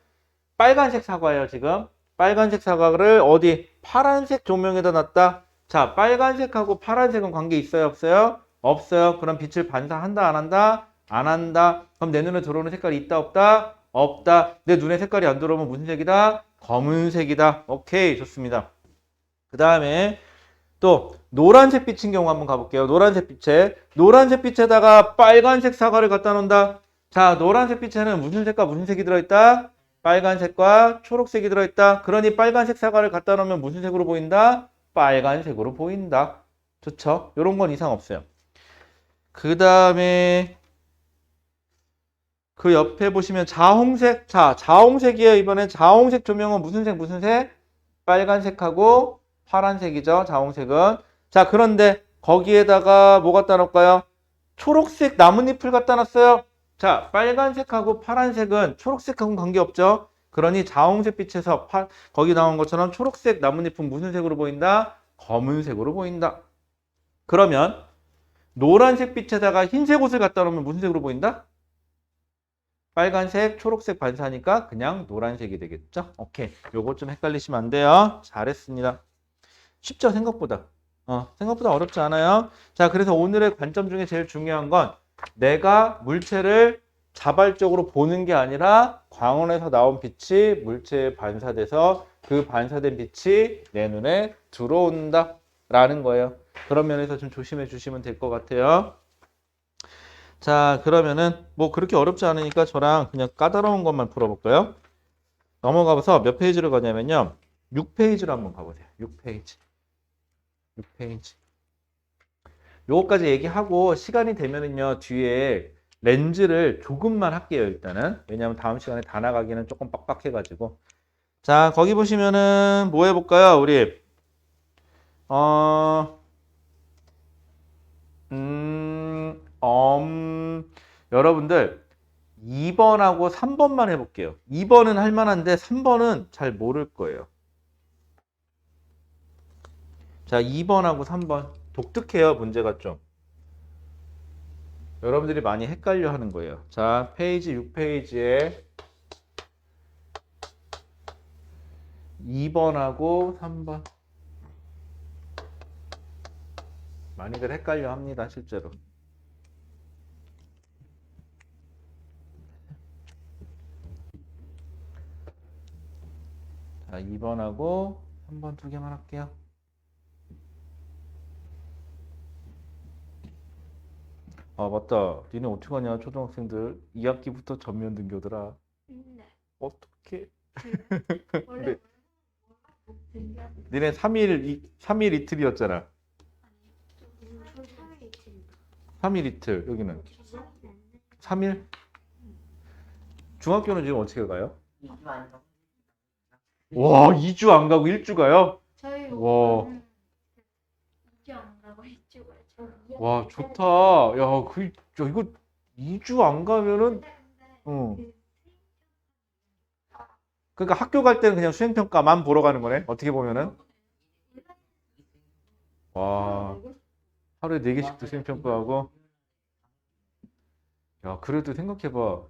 빨간색 사과예요, 지금. 빨간색 사과를 어디? 파란색 조명에다 놨다. 자, 빨간색하고 파란색은 관계 있어요, 없어요? 없어요. 그럼 빛을 반사한다, 안 한다? 안 한다. 그럼 내 눈에 들어오는 색깔이 있다, 없다? 없다. 내 눈에 색깔이 안 들어오면 무슨 색이다? 검은색이다. 오케이, 좋습니다. 그 다음에 또 노란색 빛인 경우 한번 가볼게요. 노란색 빛에다가 빨간색 사과를 갖다 놓는다. 자, 노란색 빛에는 무슨 색과 무슨 색이 들어있다? 빨간색과 초록색이 들어있다. 그러니 빨간색 사과를 갖다 놓으면 무슨 색으로 보인다? 빨간색으로 보인다. 좋죠? 이런 건 이상 없어요. 그 다음에 그 옆에 보시면 자홍색. 자, 자홍색이에요. 이번엔 자홍색 조명은 무슨 색, 무슨 색? 빨간색하고 파란색이죠. 자홍색은. 자, 그런데 거기에다가 뭐 갖다 놓을까요? 초록색 나뭇잎을 갖다 놨어요. 자, 빨간색하고 파란색은 초록색하고는 관계없죠. 그러니 자홍색 빛에서 거기 나온 것처럼 초록색 나뭇잎은 무슨 색으로 보인다? 검은색으로 보인다. 그러면 노란색 빛에다가 흰색 옷을 갖다 놓으면 무슨 색으로 보인다? 빨간색, 초록색 반사니까 그냥 노란색이 되겠죠? 오케이. 요거 좀 헷갈리시면 안 돼요. 잘했습니다. 쉽죠? 생각보다. 생각보다 어렵지 않아요. 자, 그래서 오늘의 관점 중에 제일 중요한 건 내가 물체를 자발적으로 보는 게 아니라 광원에서 나온 빛이 물체에 반사돼서 그 반사된 빛이 내 눈에 들어온다 라는 거예요. 그런 면에서 좀 조심해 주시면 될 것 같아요. 자, 그러면은 뭐 그렇게 어렵지 않으니까 저랑 그냥 까다로운 것만 풀어볼까요? 넘어가서 몇 페이지로 가냐면요. 6페이지로 한번 가보세요. 6페이지. 요거까지 얘기하고 시간이 되면은요. 뒤에 렌즈를 조금만 할게요. 일단은. 왜냐하면 다음 시간에 다 나가기는 조금 빡빡해가지고. 자, 거기 보시면은 뭐 해볼까요? 우리 여러분들 2번하고 3번만 해볼게요. 2번은 할만한데 3번은 잘 모를 거예요. 자, 2번하고 3번. 독특해요, 문제가 좀. 여러분들이 많이 헷갈려 하는 거예요. 자, 페이지 6페이지에 2번하고 3번. 많이들 헷갈려 합니다, 실제로. 자, 2번하고 3번 두 개만 할게요. 아, 맞다. 니네 어떻게 하냐, 초등학생들. 2학기부터 전면 등교더라. 네. 어떡해. 원래 니네 3일 이틀이었잖아. 3일 이틀, 여기는. 3일? 중학교는 지금 어떻게 가요? 와, 2주 안 가고 1주 가요? 저희 와. 오빠는 2주 안 가고 1주 가요. 와, 좋다. 야, 이거 2주 안 가면은, 그러니까 학교 갈 때는 그냥 수행평가만 보러 가는 거네. 어떻게 보면은. 와, 하루에 4개씩도 수행평가하고. 야, 그래도 생각해봐.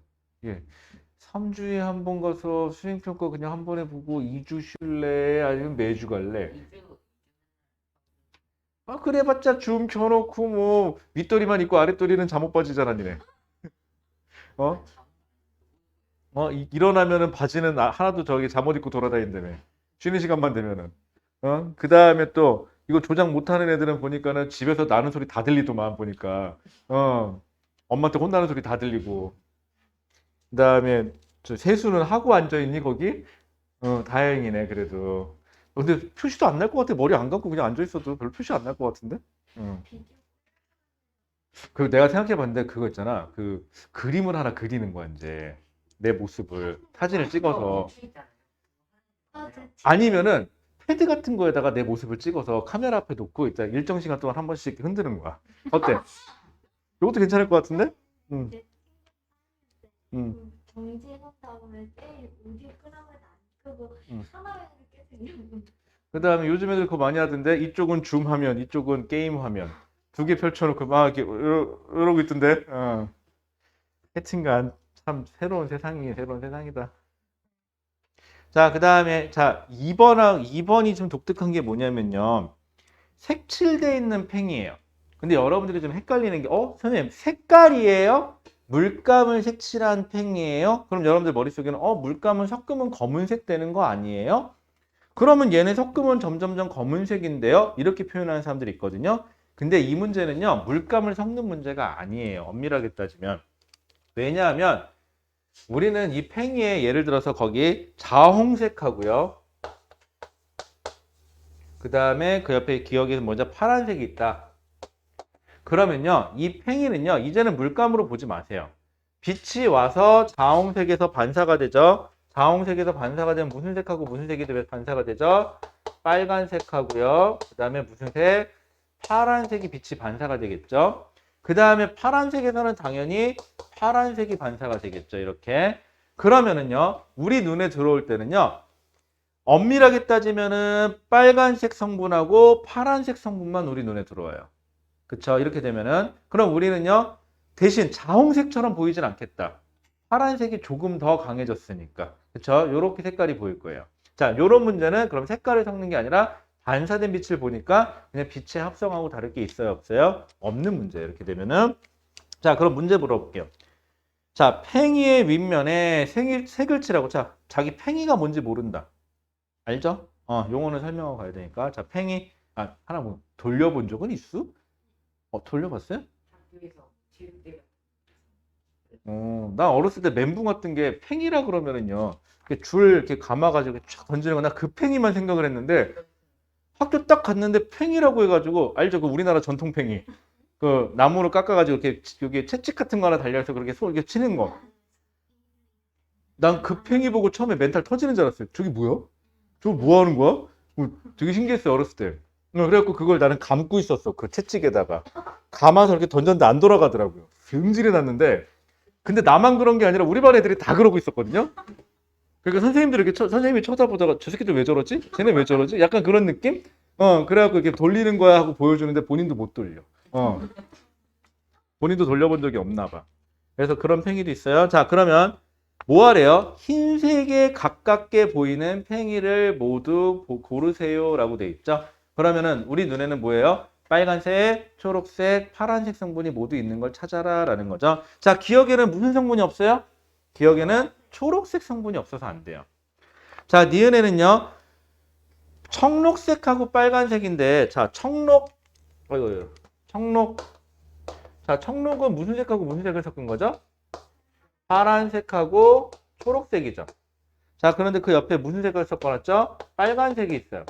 예. 3주에 한 번 가서 수행평가 그냥 한 번에 보고 2주 쉴래? 아니면 매주 갈래? 아, 그래봤자 줌 켜놓고 뭐 윗도리만 입고 아랫도리는 잠옷 바지잖아, 니네. 어? 일어나면은 바지는 하나도 저기 잠옷 입고 돌아다닌다며. 쉬는 시간만 되면은. 그 다음에 또 이거 조작 못하는 애들은 보니까는 집에서 나는 소리 다 들리더만 보니까. 엄마한테 혼나는 소리 다 들리고. 그 다음에 저 세수는 하고 앉아있니 거기? 다행이네 그래도. 근데 표시도 안 날 것 같아. 머리 안 감고 그냥 앉아있어도 별로 표시 안 날 것 같은데? 비디오 그 내가 생각해봤는데 그거 있잖아. 그 그림을 하나 그리는 거야 이제. 내 모습을 사진을 찍어서. 네. 아니면은 패드 같은 거에다가 내 모습을 찍어서 카메라 앞에 놓고 일단 일정 시간 동안 한 번씩 흔드는 거야. 어때? 이것도 괜찮을 것 같은데? 음, 이제 음, 정지해놓은 다음에 게임 오디오 끄라고 해도 안 끄고 하나만 이렇게 들리는 그 다음에 요즘 애들 그거 많이 하던데 이쪽은 줌 화면, 이쪽은 게임 화면 두 개 펼쳐놓고 막 이렇게 이러고 있던데. 하여튼간 참 새로운 세상이다. 자, 그 다음에 자 2번이 좀 독특한 게 뭐냐면요. 색칠돼 있는 팽이에요. 근데 여러분들이 좀 헷갈리는 게 선생님 색깔이에요? 물감을 색칠한 팽이에요? 그럼 여러분들 머릿속에는 물감을 섞으면 검은색 되는 거 아니에요? 그러면 얘네 섞으면 점점점 검은색인데요? 이렇게 표현하는 사람들이 있거든요. 근데 이 문제는요. 물감을 섞는 문제가 아니에요. 엄밀하게 따지면. 왜냐하면 우리는 이 팽이에 예를 들어서 거기 자홍색하고요. 그 다음에 그 옆에 기억에 먼저 파란색이 있다. 그러면요. 이 팽이는요. 이제는 물감으로 보지 마세요. 빛이 와서 자홍색에서 반사가 되죠. 자홍색에서 반사가 되면 무슨 색하고 무슨 색이 반사가 되죠? 빨간색하고요. 그 다음에 무슨 색? 파란색이 빛이 반사가 되겠죠. 그 다음에 파란색에서는 당연히 파란색이 반사가 되겠죠. 이렇게. 그러면은요. 우리 눈에 들어올 때는요. 엄밀하게 따지면은 빨간색 성분하고 파란색 성분만 우리 눈에 들어와요. 그쵸? 이렇게 되면은 그럼 우리는요. 대신 자홍색처럼 보이진 않겠다. 파란색이 조금 더 강해졌으니까. 그쵸? 요렇게 색깔이 보일 거예요. 자, 요런 문제는 그럼 색깔을 섞는 게 아니라 반사된 빛을 보니까 그냥 빛의 합성하고 다를 게 있어요? 없어요? 없는 문제예요. 이렇게 되면은. 자, 그럼 문제 물어볼게요. 자, 팽이의 윗면에 색을 칠하고, 자, 자기 팽이가 뭔지 모른다. 알죠? 용어는 설명하고 가야 되니까. 자, 팽이, 하나 뭐, 돌려본 적은 있어? 돌려봤어요? 나 어렸을 때 멘붕 같은 게 팽이라 그러면은요. 이렇게 줄 이렇게 감아가지고 쫙 던지는 거 나 그 팽이만 생각을 했는데 학교 딱 갔는데 팽이라고 해가지고 알죠? 그 우리나라 전통 팽이. 그 나무를 깎아가지고 이렇게 여기 채찍 같은 거 하나 달려서 그렇게 손 이렇게 치는 거. 난 그 팽이 보고 처음에 멘탈 터지는 줄 알았어요. 저기 뭐야? 저거 뭐 하는 거야? 되게 신기했어요 어렸을 때. 그래갖고 그걸 나는 감고 있었어. 그 채찍에다가 감아서 이렇게 던졌는데 안 돌아가더라고요. 승질이 났는데. 근데 나만 그런 게 아니라 우리 반 애들이 다 그러고 있었거든요. 그러니까 선생님들이 이렇게 선생님이 쳐다보다가 저 새끼들 왜 저러지? 쟤네 왜 저러지? 약간 그런 느낌? 그래갖고 이렇게 돌리는 거야 하고 보여주는데 본인도 못 돌려. 본인도 돌려본 적이 없나 봐. 그래서 그런 팽이도 있어요. 자, 그러면 뭐 하래요? 흰색에 가깝게 보이는 팽이를 모두 고르세요 라고 돼 있죠. 그러면은 우리 눈에는 뭐예요? 빨간색, 초록색, 파란색 성분이 모두 있는 걸 찾아라 라는 거죠. 자, 기억에는 무슨 성분이 없어요? 기억에는 초록색 성분이 없어서 안 돼요. 자, 니은에는요. 청록색하고 빨간색인데 자, 청록. 자, 청록은 무슨 색하고 무슨 색을 섞은 거죠? 파란색하고 초록색이죠. 자, 그런데 그 옆에 무슨 색을 섞어놨죠? 빨간색이 있어요.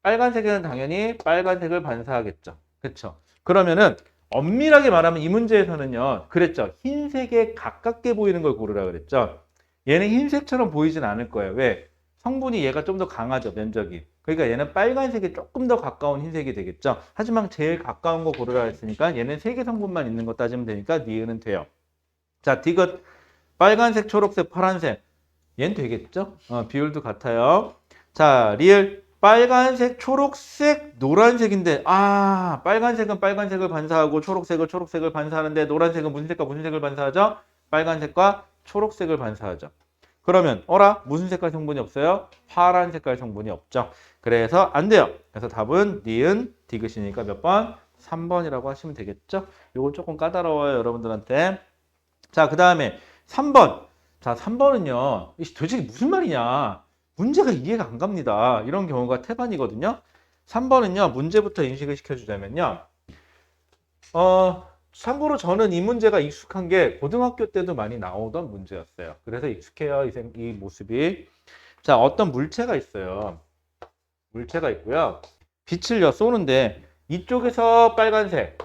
빨간색에는 당연히 빨간색을 반사하겠죠. 그렇죠? 그러면은 엄밀하게 말하면 이 문제에서는요. 그랬죠. 흰색에 가깝게 보이는 걸 고르라 그랬죠. 얘는 흰색처럼 보이진 않을 거예요. 왜? 성분이 얘가 좀 더 강하죠. 면적이. 그러니까 얘는 빨간색에 조금 더 가까운 흰색이 되겠죠. 하지만 제일 가까운 거 고르라 했으니까 얘는 세 개 성분만 있는 거 따지면 되니까 니은은 돼요. 자, 디귿 빨간색, 초록색, 파란색. 얘는 되겠죠? 비율도 같아요. 자, 리을 빨간색, 초록색, 노란색인데 빨간색은 빨간색을 반사하고 초록색을 반사하는데 노란색은 무슨 색과 무슨 색을 반사하죠? 빨간색과 초록색을 반사하죠. 그러면 무슨 색깔 성분이 없어요? 파란 색깔 성분이 없죠. 그래서 안 돼요. 그래서 답은 니은 디귿이니까 몇 번? 3번이라고 하시면 되겠죠? 이거 조금 까다로워요, 여러분들한테. 자, 그 다음에 3번. 자, 3번은요. 도대체 무슨 말이냐? 문제가 이해가 안 갑니다. 이런 경우가 태반이거든요. 3번은요. 문제부터 인식을 시켜주자면요. 참고로 저는 이 문제가 익숙한 게 고등학교 때도 많이 나오던 문제였어요. 그래서 익숙해요. 이 모습이. 자, 어떤 물체가 있어요. 물체가 있고요. 빛을 쏘는데 이쪽에서 빨간색.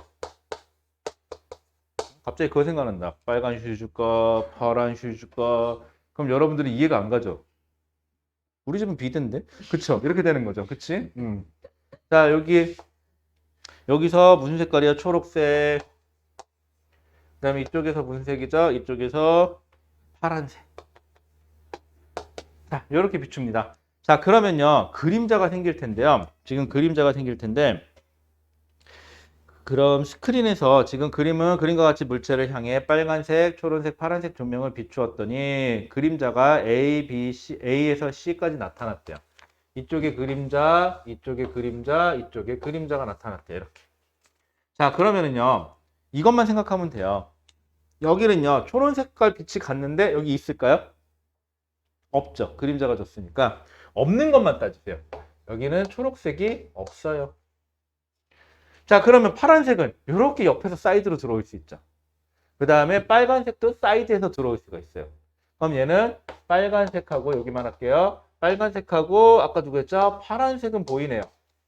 갑자기 그거 생각난다. 빨간 슈즈일까? 파란 슈즈일까? 그럼 여러분들이 이해가 안 가죠? 우리 집은 비든데? 그쵸? 이렇게 되는 거죠. 그치? 자, 여기서 무슨 색깔이야? 초록색. 그 다음에 이쪽에서 무슨 색이죠? 이쪽에서 파란색. 자, 이렇게 비춥니다. 자, 그러면요. 그림자가 생길 텐데요. 지금 그림자가 생길 텐데, 그럼 스크린에서 지금 그림은 그림과 같이 물체를 향해 빨간색, 초록색, 파란색 조명을 비추었더니 그림자가 A, B, C, A에서 C까지 나타났대요. 이쪽에 그림자, 이쪽에 그림자, 이쪽에 그림자가 나타났대요. 이렇게. 자, 그러면은요. 이것만 생각하면 돼요. 여기는요. 초록 색깔 빛이 갔는데 여기 있을까요? 없죠. 그림자가 졌으니까 없는 것만 따지세요. 여기는 초록색이 없어요. 자, 그러면 파란색은 이렇게 옆에서 사이드로 들어올 수 있죠. 그 다음에 빨간색도 사이드에서 들어올 수가 있어요. 그럼 얘는 빨간색하고 여기만 할게요. 빨간색하고 아까 누구였죠? 파란색은 보이네요.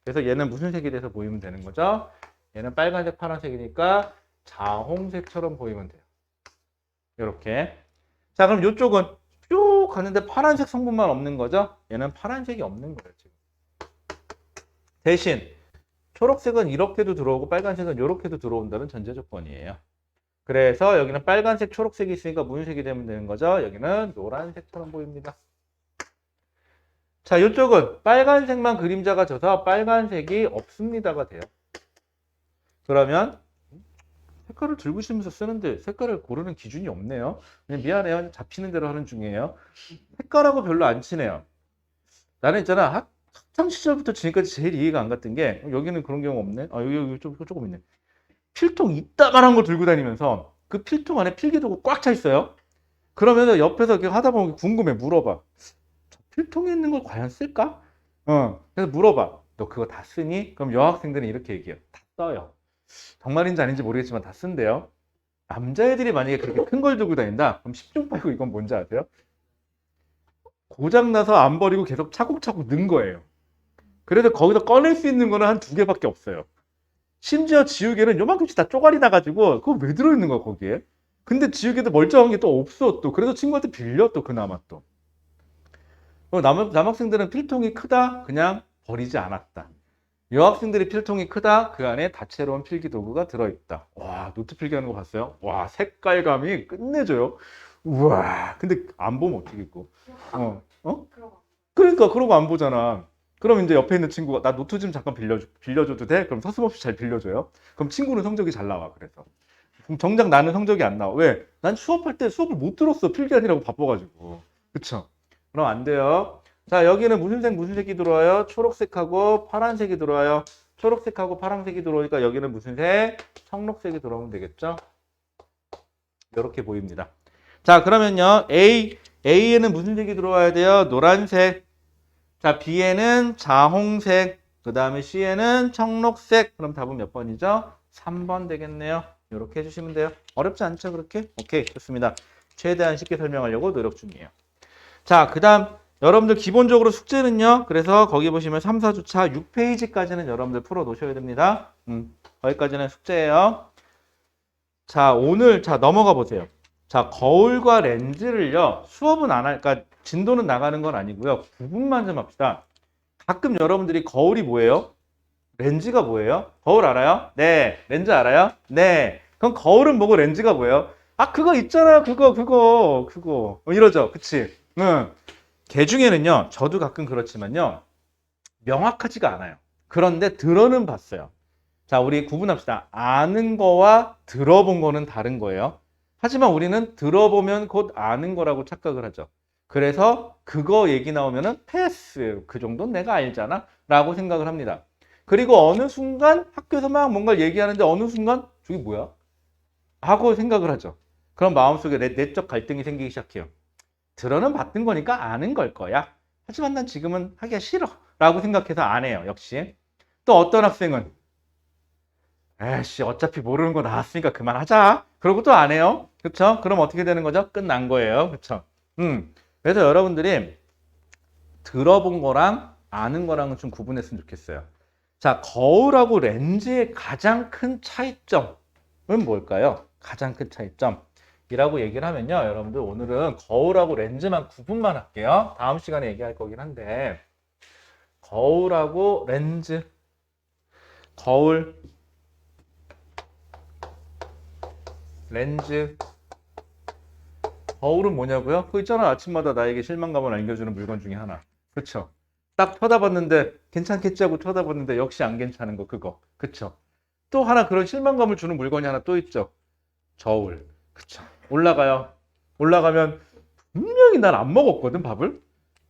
그래서 얘는 무슨 색이 돼서 보이면 되는 거죠? 얘는 빨간색, 파란색이니까 자홍색처럼 보이면 돼요. 이렇게. 자, 그럼 이쪽은 쭉 갔는데 파란색 성분만 없는 거죠? 얘는 파란색이 없는 거예요, 지금. 대신 초록색은 이렇게도 들어오고 빨간색은 이렇게도 들어온다는 전제 조건이에요. 그래서 여기는 빨간색, 초록색이 있으니까 무슨 색이 되면 되는 거죠? 여기는 노란색처럼 보입니다. 자, 이쪽은 빨간색만 그림자가 져서 빨간색이 없습니다가 돼요. 그러면 색깔을 들고 있으면서 쓰는데 색깔을 고르는 기준이 없네요. 그냥 미안해요. 잡히는 대로 하는 중이에요. 색깔하고 별로 안 친해요. 나는 있잖아. 학창 시절부터 지금까지 제일 이해가 안 갔던 게 여기는 그런 경우 없네. 여기 조금 있네. 필통 이따만한 거 들고 다니면서 그 필통 안에 필기도구 꽉 차 있어요. 그러면 옆에서 이렇게 하다 보면 궁금해. 물어봐. 저 필통에 있는 걸 과연 쓸까? 그래서 물어봐. 너 그거 다 쓰니? 그럼 여학생들은 이렇게 얘기해요. 다 써요. 정말인지 아닌지 모르겠지만 다 쓴대요. 남자애들이 만약에 그렇게 큰 걸 들고 다닌다? 그럼 10중 8구 이건 뭔지 아세요? 고장나서 안 버리고 계속 차곡차곡 넣은 거예요. 그래서 거기서 꺼낼 수 있는 거는 한 2개밖에 없어요. 심지어 지우개는 요만큼씩 다 쪼가리 나가지고 그거 왜 들어있는 거야 거기에? 근데 지우개도 멀쩡한 게 또 없어 또. 그래서 친구한테 빌려 또 그나마 또. 남학생들은 필통이 크다? 그냥 버리지 않았다. 여학생들이 필통이 크다? 그 안에 다채로운 필기 도구가 들어있다. 와, 노트 필기하는 거 봤어요? 와, 색깔감이 끝내줘요. 우와, 근데 안 보면 어떡했고. 그러니까 그러고 안 보잖아. 그럼 이제 옆에 있는 친구가 나 노트 좀 잠깐 빌려줘도 돼? 그럼 서슴없이 잘 빌려줘요. 그럼 친구는 성적이 잘 나와. 그래서 그럼 정작 나는 성적이 안 나와. 왜? 난 수업할 때 수업을 못 들었어. 필기하느라고 바빠가지고. 그쵸? 그럼 안 돼요. 자, 여기는 무슨 색이 들어와요? 초록색하고 파란색이 들어와요. 초록색하고 파란색이 들어오니까 여기는 무슨 색? 청록색이 들어오면 되겠죠? 이렇게 보입니다. 자, 그러면요. A에는 무슨 색이 들어와야 돼요? 노란색. 자, B에는 자홍색. 그 다음에 C에는 청록색. 그럼 답은 몇 번이죠? 3번 되겠네요. 이렇게 해주시면 돼요. 어렵지 않죠? 그렇게? 오케이, 좋습니다. 최대한 쉽게 설명하려고 노력 중이에요. 자, 그 다음 여러분들 기본적으로 숙제는요. 그래서 거기 보시면 3, 4주차 6페이지까지는 여러분들 풀어 놓으셔야 됩니다. 거기까지는 숙제예요. 자, 오늘 넘어가 보세요. 자, 거울과 렌즈를요. 수업은 안 할까? 진도는 나가는 건 아니고요. 구분만 좀 합시다. 가끔 여러분들이 거울이 뭐예요? 렌즈가 뭐예요? 거울 알아요? 네. 렌즈 알아요? 네. 그럼 거울은 뭐고 렌즈가 뭐예요? 아, 그거 있잖아. 그거. 이러죠. 그치? 응. 개 중에는요, 저도 가끔 그렇지만요, 명확하지가 않아요. 그런데 들어는 봤어요. 자, 우리 구분합시다. 아는 거와 들어본 거는 다른 거예요. 하지만 우리는 들어보면 곧 아는 거라고 착각을 하죠. 그래서 그거 얘기 나오면은 패스. 그 정도는 내가 알잖아. 라고 생각을 합니다. 그리고 어느 순간 학교에서 막 뭔가를 얘기하는데 어느 순간 저게 뭐야? 하고 생각을 하죠. 그럼 마음속에 내적 갈등이 생기기 시작해요. 들어는 봤던 거니까 아는 걸 거야. 하지만 난 지금은 하기가 싫어 라고 생각해서 안 해요. 역시. 또 어떤 학생은 에이씨 어차피 모르는 거 나왔으니까 그만하자. 그러고 또 안 해요. 그쵸? 그럼 어떻게 되는 거죠? 끝난 거예요. 그쵸? 그래서 여러분들이 들어본 거랑 아는 거랑은 좀 구분했으면 좋겠어요. 자, 거울하고 렌즈의 가장 큰 차이점은 뭘까요? 가장 큰 차이점이라고 얘기를 하면요. 여러분들 오늘은 거울하고 렌즈만 구분만 할게요. 다음 시간에 얘기할 거긴 한데 거울하고 렌즈 거울 렌즈 거울은 뭐냐고요? 그거 있잖아. 아침마다 나에게 실망감을 안겨주는 물건 중에 하나. 그쵸? 딱 쳐다봤는데 괜찮겠지 하고 쳐다봤는데 역시 안 괜찮은 거 그거. 그쵸? 또 하나 그런 실망감을 주는 물건이 하나 또 있죠. 저울. 그쵸? 올라가요. 올라가면 분명히 난 안 먹었거든 밥을.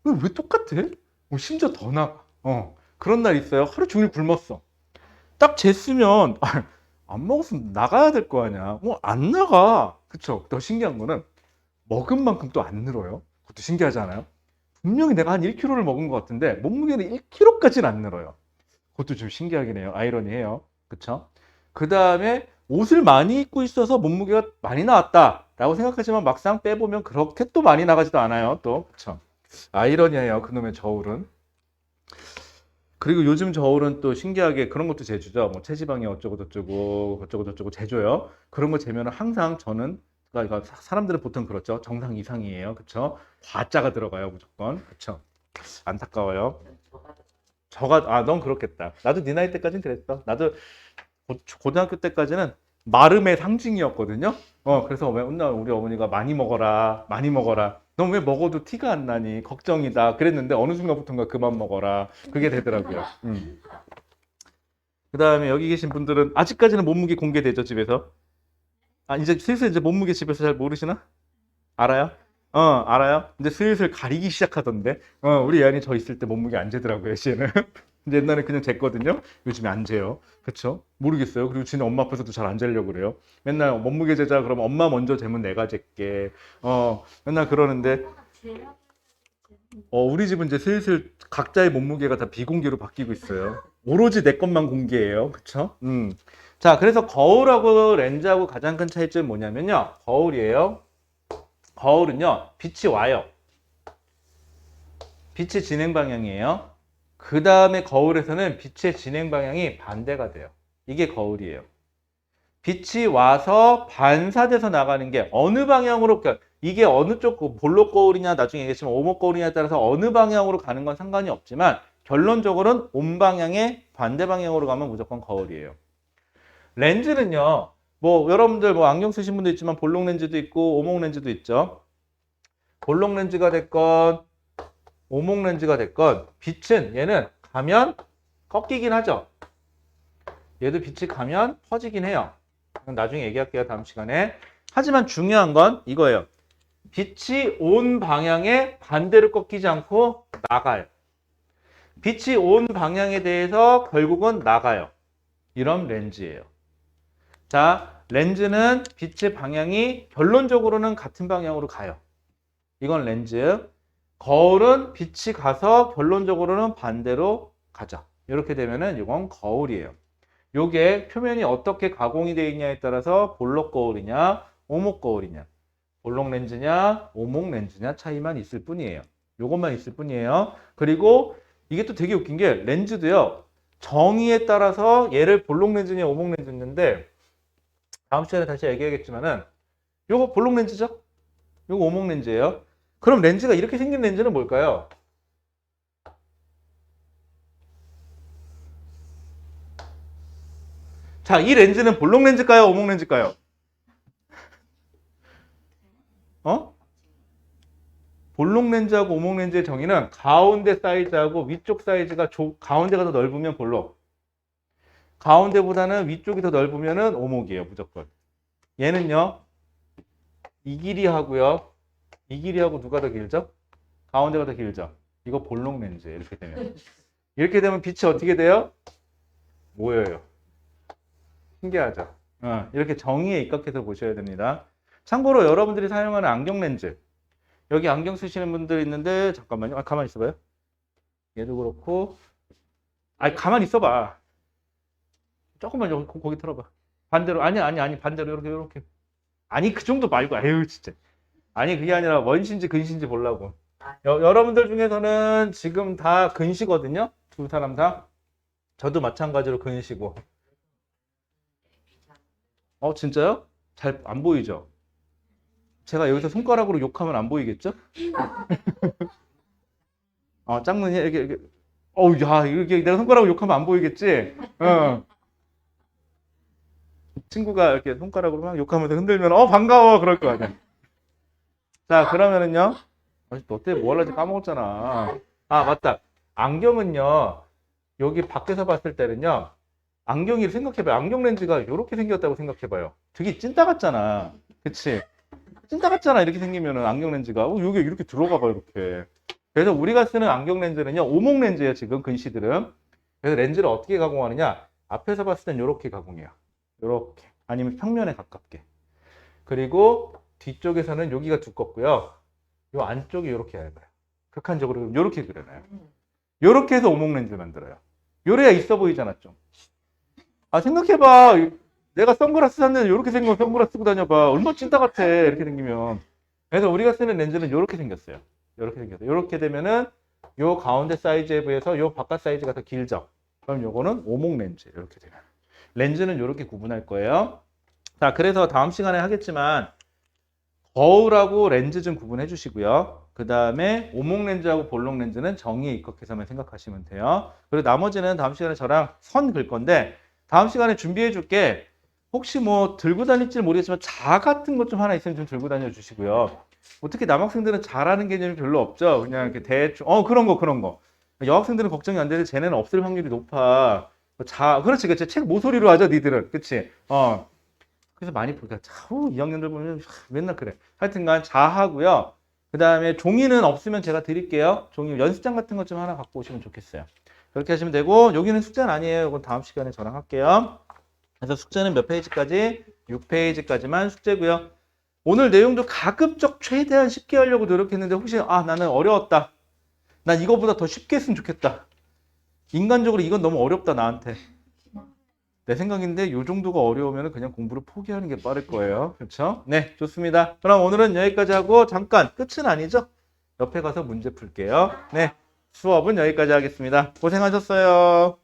왜 똑같아? 심지어 더 나가. 그런 날 있어요. 하루 종일 굶었어. 딱 쟀으면 안 먹었으면 나가야 될 거 아니야. 안 나가. 그쵸? 더 신기한 거는 먹은 만큼 또 안 늘어요. 그것도 신기하지 않아요? 분명히 내가 한 1kg를 먹은 것 같은데 몸무게는 1kg까지는 안 늘어요. 그것도 좀 신기하긴 해요. 아이러니해요. 그쵸? 그 다음에 옷을 많이 입고 있어서 몸무게가 많이 나왔다라고 생각하지만 막상 빼보면 그렇게 또 많이 나가지도 않아요. 또 그쵸? 아이러니해요. 그놈의 저울은. 그리고 요즘 저울은 또 신기하게 그런 것도 재주죠. 뭐 체지방이 어쩌고 저쩌고 어쩌고 저쩌고 재줘요. 그런 거 재면 항상 저는 그러니까 사람들은 보통 그렇죠. 정상 이상이에요. 그쵸? 과자가 들어가요. 무조건. 그쵸? 안타까워요. 넌 그렇겠다. 나도 네 나이 때까지는 그랬어. 나도 고등학교 때까지는 마름의 상징이었거든요. 그래서 맨날 우리 어머니가 많이 먹어라, 많이 먹어라. 넌 왜 먹어도 티가 안 나니? 걱정이다. 그랬는데 어느 순간부터인가 그만 먹어라. 그게 되더라고요. 그 다음에 여기 계신 분들은 아직까지는 몸무게 공개되죠, 집에서? 이제 슬슬 이제 몸무게 집에서 잘 모르시나? 알아요? 알아요? 이제 슬슬 가리기 시작하던데. 우리 예안이 저 있을 때 몸무게 안 재더라고요, 씨는. 근데 옛날에 그냥 쟀거든요. 요즘에 안 재요. 그쵸? 모르겠어요. 그리고 지는 엄마 앞에서도 잘 안 재려고 그래요. 맨날 몸무게 재자 그러면 엄마 먼저 재면 내가 잴게. 맨날 그러는데 우리 집은 이제 슬슬 각자의 몸무게가 다 비공개로 바뀌고 있어요. 오로지 내 것만 공개해요. 그쵸? 자, 그래서 거울하고 렌즈하고 가장 큰 차이점이 뭐냐면요. 거울이에요. 거울은요, 빛이 와요. 빛의 진행 방향이에요. 그 다음에 거울에서는 빛의 진행 방향이 반대가 돼요. 이게 거울이에요. 빛이 와서 반사돼서 나가는 게 어느 방향으로, 이게 어느 쪽 볼록 거울이냐, 나중에 얘기했지만 오목 거울이냐에 따라서 어느 방향으로 가는 건 상관이 없지만 결론적으로는 온 방향의 반대 방향으로 가면 무조건 거울이에요. 렌즈는요, 뭐 여러분들 뭐 안경 쓰신 분도 있지만 볼록 렌즈도 있고 오목 렌즈도 있죠. 볼록 렌즈가 됐건 오목 렌즈가 됐건 빛은 얘는 가면 꺾이긴 하죠. 얘도 빛이 가면 퍼지긴 해요. 나중에 얘기할게요. 다음 시간에. 하지만 중요한 건 이거예요. 빛이 온 방향에 반대로 꺾이지 않고 나가요. 빛이 온 방향에 대해서 결국은 나가요. 이런 렌즈예요. 자, 렌즈는 빛의 방향이 결론적으로는 같은 방향으로 가요. 이건 렌즈. 거울은 빛이 가서 결론적으로는 반대로 가죠. 이렇게 되면은 이건 거울이에요. 요게 표면이 어떻게 가공이 되어 있냐에 따라서 볼록 거울이냐, 오목 거울이냐, 볼록 렌즈냐, 오목 렌즈냐 차이만 있을 뿐이에요. 요것만 있을 뿐이에요. 그리고 이게 또 되게 웃긴 게 렌즈도요. 정의에 따라서 얘를 볼록 렌즈냐, 오목 렌즈인데 다음 시간에 다시 얘기하겠지만은 요거 볼록 렌즈죠? 요거 오목 렌즈예요. 그럼 렌즈가 이렇게 생긴 렌즈는 뭘까요? 자, 이 렌즈는 볼록 렌즈일까요? 오목 렌즈일까요? 볼록 렌즈하고 오목 렌즈의 정의는 가운데 사이즈하고 위쪽 사이즈가 가운데가 더 넓으면 볼록. 가운데보다는 위쪽이 더 넓으면 오목이에요. 무조건. 얘는요. 이 길이하고요. 이 길이하고 누가 더 길죠? 가운데가 더 길죠? 이거 볼록 렌즈예요. 이렇게 되면. 이렇게 되면 빛이 어떻게 돼요? 모여요. 신기하죠? 이렇게 정의에 입각해서 보셔야 됩니다. 참고로 여러분들이 사용하는 안경 렌즈. 여기 안경 쓰시는 분들 있는데 잠깐만요. 가만히 있어봐요. 얘도 그렇고. 가만히 있어봐. 조금만 거기 틀어봐. 반대로 아니 반대로 이렇게. 아니 그 정도 말고 아유 진짜. 아니 그게 아니라 원신지 근신지 보려고. 여러분들 중에서는 지금 다 근시거든요. 두 사람 다. 저도 마찬가지로 근시고. 진짜요? 잘 안 보이죠? 제가 여기서 손가락으로 욕하면 안 보이겠죠? 짝눈이 이렇게. 야, 이렇게 내가 손가락으로 욕하면 안 보이겠지? 친구가 이렇게 손가락으로 막 욕하면서 흔들면, 반가워! 그럴 거 아니야. 자, 그러면은요. 너 때문에 뭐 하려지 까먹었잖아. 맞다. 안경은요, 여기 밖에서 봤을 때는요, 안경이 생각해봐요. 안경 렌즈가 이렇게 생겼다고 생각해봐요. 되게 찐따 같잖아. 그치? 찐따 같잖아. 이렇게 생기면은 안경 렌즈가. 여기 이렇게 들어가봐, 이렇게. 그래서 우리가 쓰는 안경 렌즈는요, 오목 렌즈예요, 지금 근시들은. 그래서 렌즈를 어떻게 가공하느냐? 앞에서 봤을 땐 이렇게 가공해요. 이렇게. 아니면 평면에 가깝게. 그리고 뒤쪽에서는 여기가 두껍고요. 이 안쪽이 이렇게 얇아요. 극한적으로 이렇게 그려놔요. 이렇게 해서 오목 렌즈 만들어요. 요래야 있어 보이잖아, 좀. 생각해봐. 내가 선글라스 샀는데 이렇게 생긴 선글라스 쓰고 다녀봐. 얼마나 찐따 같아. 이렇게 생기면. 그래서 우리가 쓰는 렌즈는 이렇게 생겼어요. 이렇게 생겼어요. 이렇게 되면은 요 가운데 사이즈에 비해서 요 바깥 사이즈가 더 길죠. 그럼 요거는 오목 렌즈. 이렇게 되면. 렌즈는 이렇게 구분할 거예요. 자, 그래서 다음 시간에 하겠지만 거울하고 렌즈 좀 구분해 주시고요. 그 다음에 오목 렌즈하고 볼록 렌즈는 정의에 입각해서만 생각하시면 돼요. 그리고 나머지는 다음 시간에 저랑 선 글 건데 다음 시간에 준비해 줄게. 혹시 뭐 들고 다닐지 모르겠지만 자 같은 것 좀 하나 있으면 좀 들고 다녀 주시고요. 어떻게 남학생들은 자라는 개념이 별로 없죠. 그냥 이렇게 대충 그런 거. 여학생들은 걱정이 안 되는데 쟤네는 없을 확률이 높아. 그렇지. 책 모서리로 하죠, 니들은. 그치? 그래서 많이 보니까 2학년들 보면 맨날 그래. 하여튼간 자하고요. 그 다음에 종이는 없으면 제가 드릴게요. 종이 연습장 같은 것 좀 하나 갖고 오시면 좋겠어요. 그렇게 하시면 되고 여기는 숙제는 아니에요. 이건 다음 시간에 저랑 할게요. 그래서 숙제는 몇 페이지까지? 6페이지까지만 숙제고요. 오늘 내용도 가급적 최대한 쉽게 하려고 노력했는데 혹시 나는 어려웠다. 난 이거보다 더 쉽게 했으면 좋겠다. 인간적으로 이건 너무 어렵다 나한테. 내 생각인데 이 정도가 어려우면 그냥 공부를 포기하는 게 빠를 거예요. 그렇죠? 네, 좋습니다. 그럼 오늘은 여기까지 하고 잠깐 끝은 아니죠? 옆에 가서 문제 풀게요. 네, 수업은 여기까지 하겠습니다. 고생하셨어요.